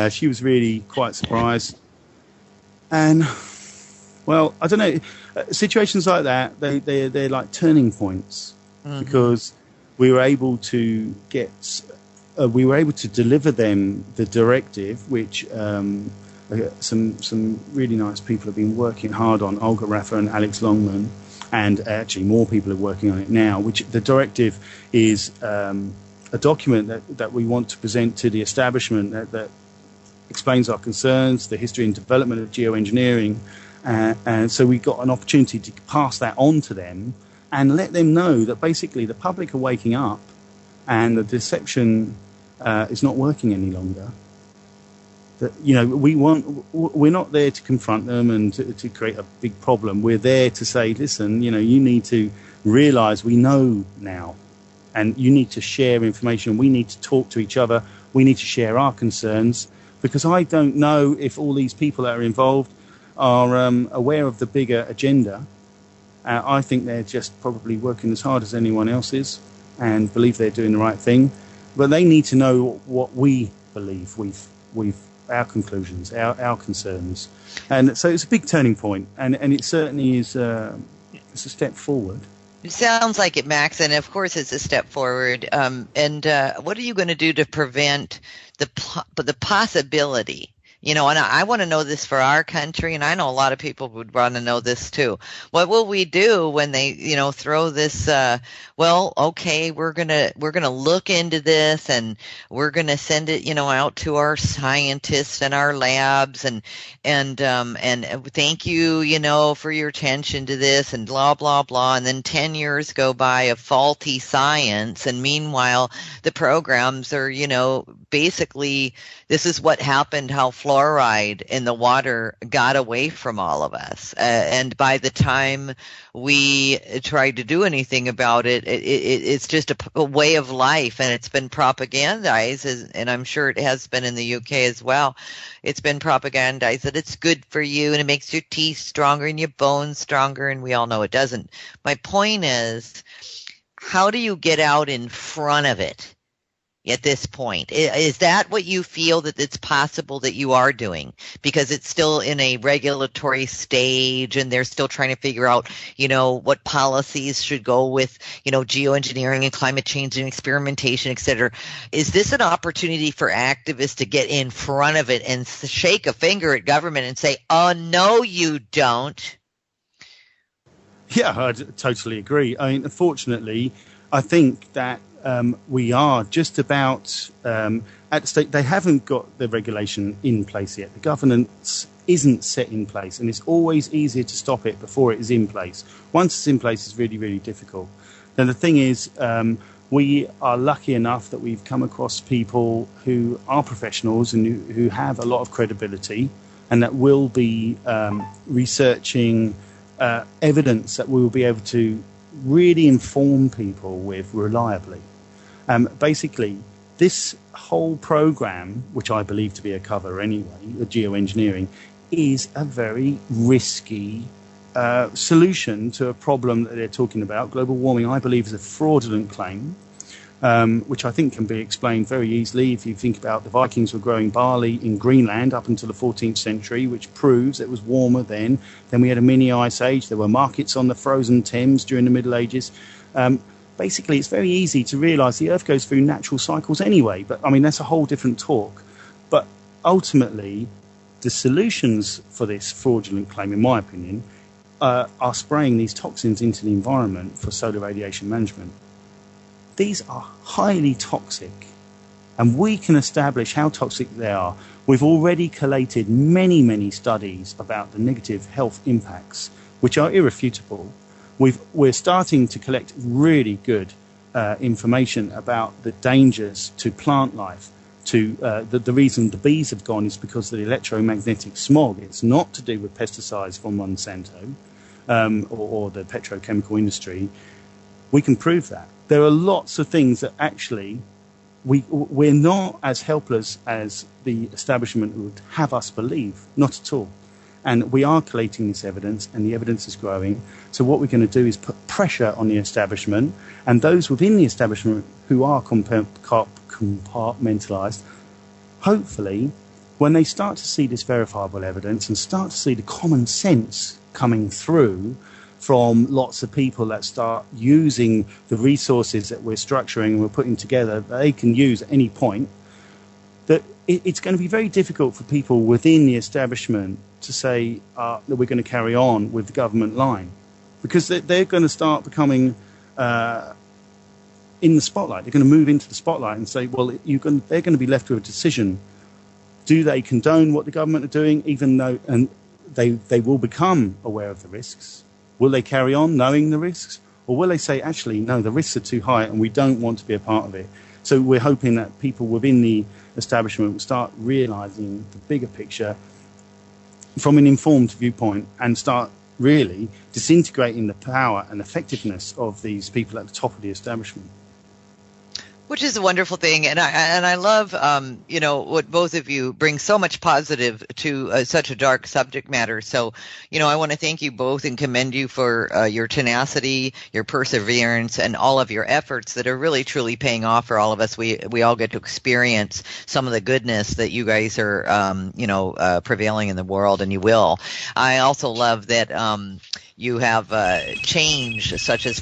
She was really quite surprised. And, well, I don't know. Situations like that, they're like turning points, because we were able to deliver them the directive, which some really nice people have been working hard on, Olga Raffa and Alex Longman, and actually more people are working on it now, which the directive is a document that we want to present to the establishment that explains our concerns, the history and development of geoengineering, and so we got an opportunity to pass that on to them and let them know that basically the public are waking up and the deception is not working any longer. That, we're not there to confront them and to create a big problem. We're there to say, listen, you need to realize we know now, and you need to share information. We need to talk to each other. We need to share our concerns, because I don't know if all these people that are involved are aware of the bigger agenda. I think they're just probably working as hard as anyone else is and believe they're doing the right thing. But they need to know what we believe, our conclusions, our concerns. And so it's a big turning point, and it certainly is it's a step forward. It sounds like it, Max, and of course it's a step forward. And what are you going to do to prevent the possibility? And I want to know this for our country, and I know a lot of people would want to know this too. What will we do when they, throw this? Okay, we're gonna look into this, and we're gonna send it, out to our scientists and our labs, and thank you, for your attention to this, and blah blah blah. And then 10 years go by of faulty science, and meanwhile the programs are, basically this is what happened, how fluoride in the water got away from all of us. And by the time we tried to do anything about it, it's just a way of life, and it's been propagandized, and I'm sure it has been in the UK as well. It's been propagandized that it's good for you, and it makes your teeth stronger and your bones stronger, and we all know it doesn't. My point is, how do you get out in front of it at this point? Is that what you feel that it's possible that you are doing? Because it's still in a regulatory stage, and they're still trying to figure out, what policies should go with, geoengineering and climate change and experimentation, et cetera. Is this an opportunity for activists to get in front of it and shake a finger at government and say, oh, no, you don't? Yeah, I totally agree. I mean, unfortunately, I think that we are just about at the state. They haven't got the regulation in place yet. The governance isn't set in place, and it's always easier to stop it before it is in place. Once it's in place, it's really, really difficult. Now, the thing is, we are lucky enough that we've come across people who are professionals and who have a lot of credibility, and that will be researching evidence that we will be able to really inform people with reliably. Basically, this whole program, which I believe to be a cover anyway, the geoengineering, is a very risky solution to a problem that they're talking about. Global warming, I believe, is a fraudulent claim, which I think can be explained very easily. If you think about the Vikings were growing barley in Greenland up until the 14th century, which proves it was warmer then. Then we had a mini ice age. There were markets on the frozen Thames during the Middle Ages. Basically, it's very easy to realise the Earth goes through natural cycles anyway. But, I mean, that's a whole different talk. But ultimately, the solutions for this fraudulent claim, in my opinion, are spraying these toxins into the environment for solar radiation management. These are highly toxic, and we can establish how toxic they are. We've already collated many, many studies about the negative health impacts, which are irrefutable. We're starting to collect really good information about the dangers to plant life. The reason the bees have gone is because of the electromagnetic smog. It's not to do with pesticides from Monsanto or the petrochemical industry. We can prove that. There are lots of things that actually we're not as helpless as the establishment would have us believe, not at all. And we are collating this evidence, and the evidence is growing. So what we're going to do is put pressure on the establishment, and those within the establishment who are compartmentalised, hopefully, when they start to see this verifiable evidence and start to see the common sense coming through from lots of people that start using the resources that we're structuring and we're putting together, that they can use at any point, that it's going to be very difficult for people within the establishment to say that we're going to carry on with the government line, because they're going to start becoming in the spotlight. They're going to move into the spotlight and say, well, they're going to be left with a decision. Do they condone what the government are doing, even though and they will become aware of the risks? Will they carry on knowing the risks? Or will they say, actually, no, the risks are too high and we don't want to be a part of it? So we're hoping that people within the establishment will start realising the bigger picture from an informed viewpoint and start really disintegrating the power and effectiveness of these people at the top of the establishment. Which is a wonderful thing, and I love what both of you bring so much positive to such a dark subject matter. So, I want to thank you both and commend you for your tenacity, your perseverance, and all of your efforts that are really truly paying off for all of us. We all get to experience some of the goodness that you guys are prevailing in the world, and you will. I also love that you have change such as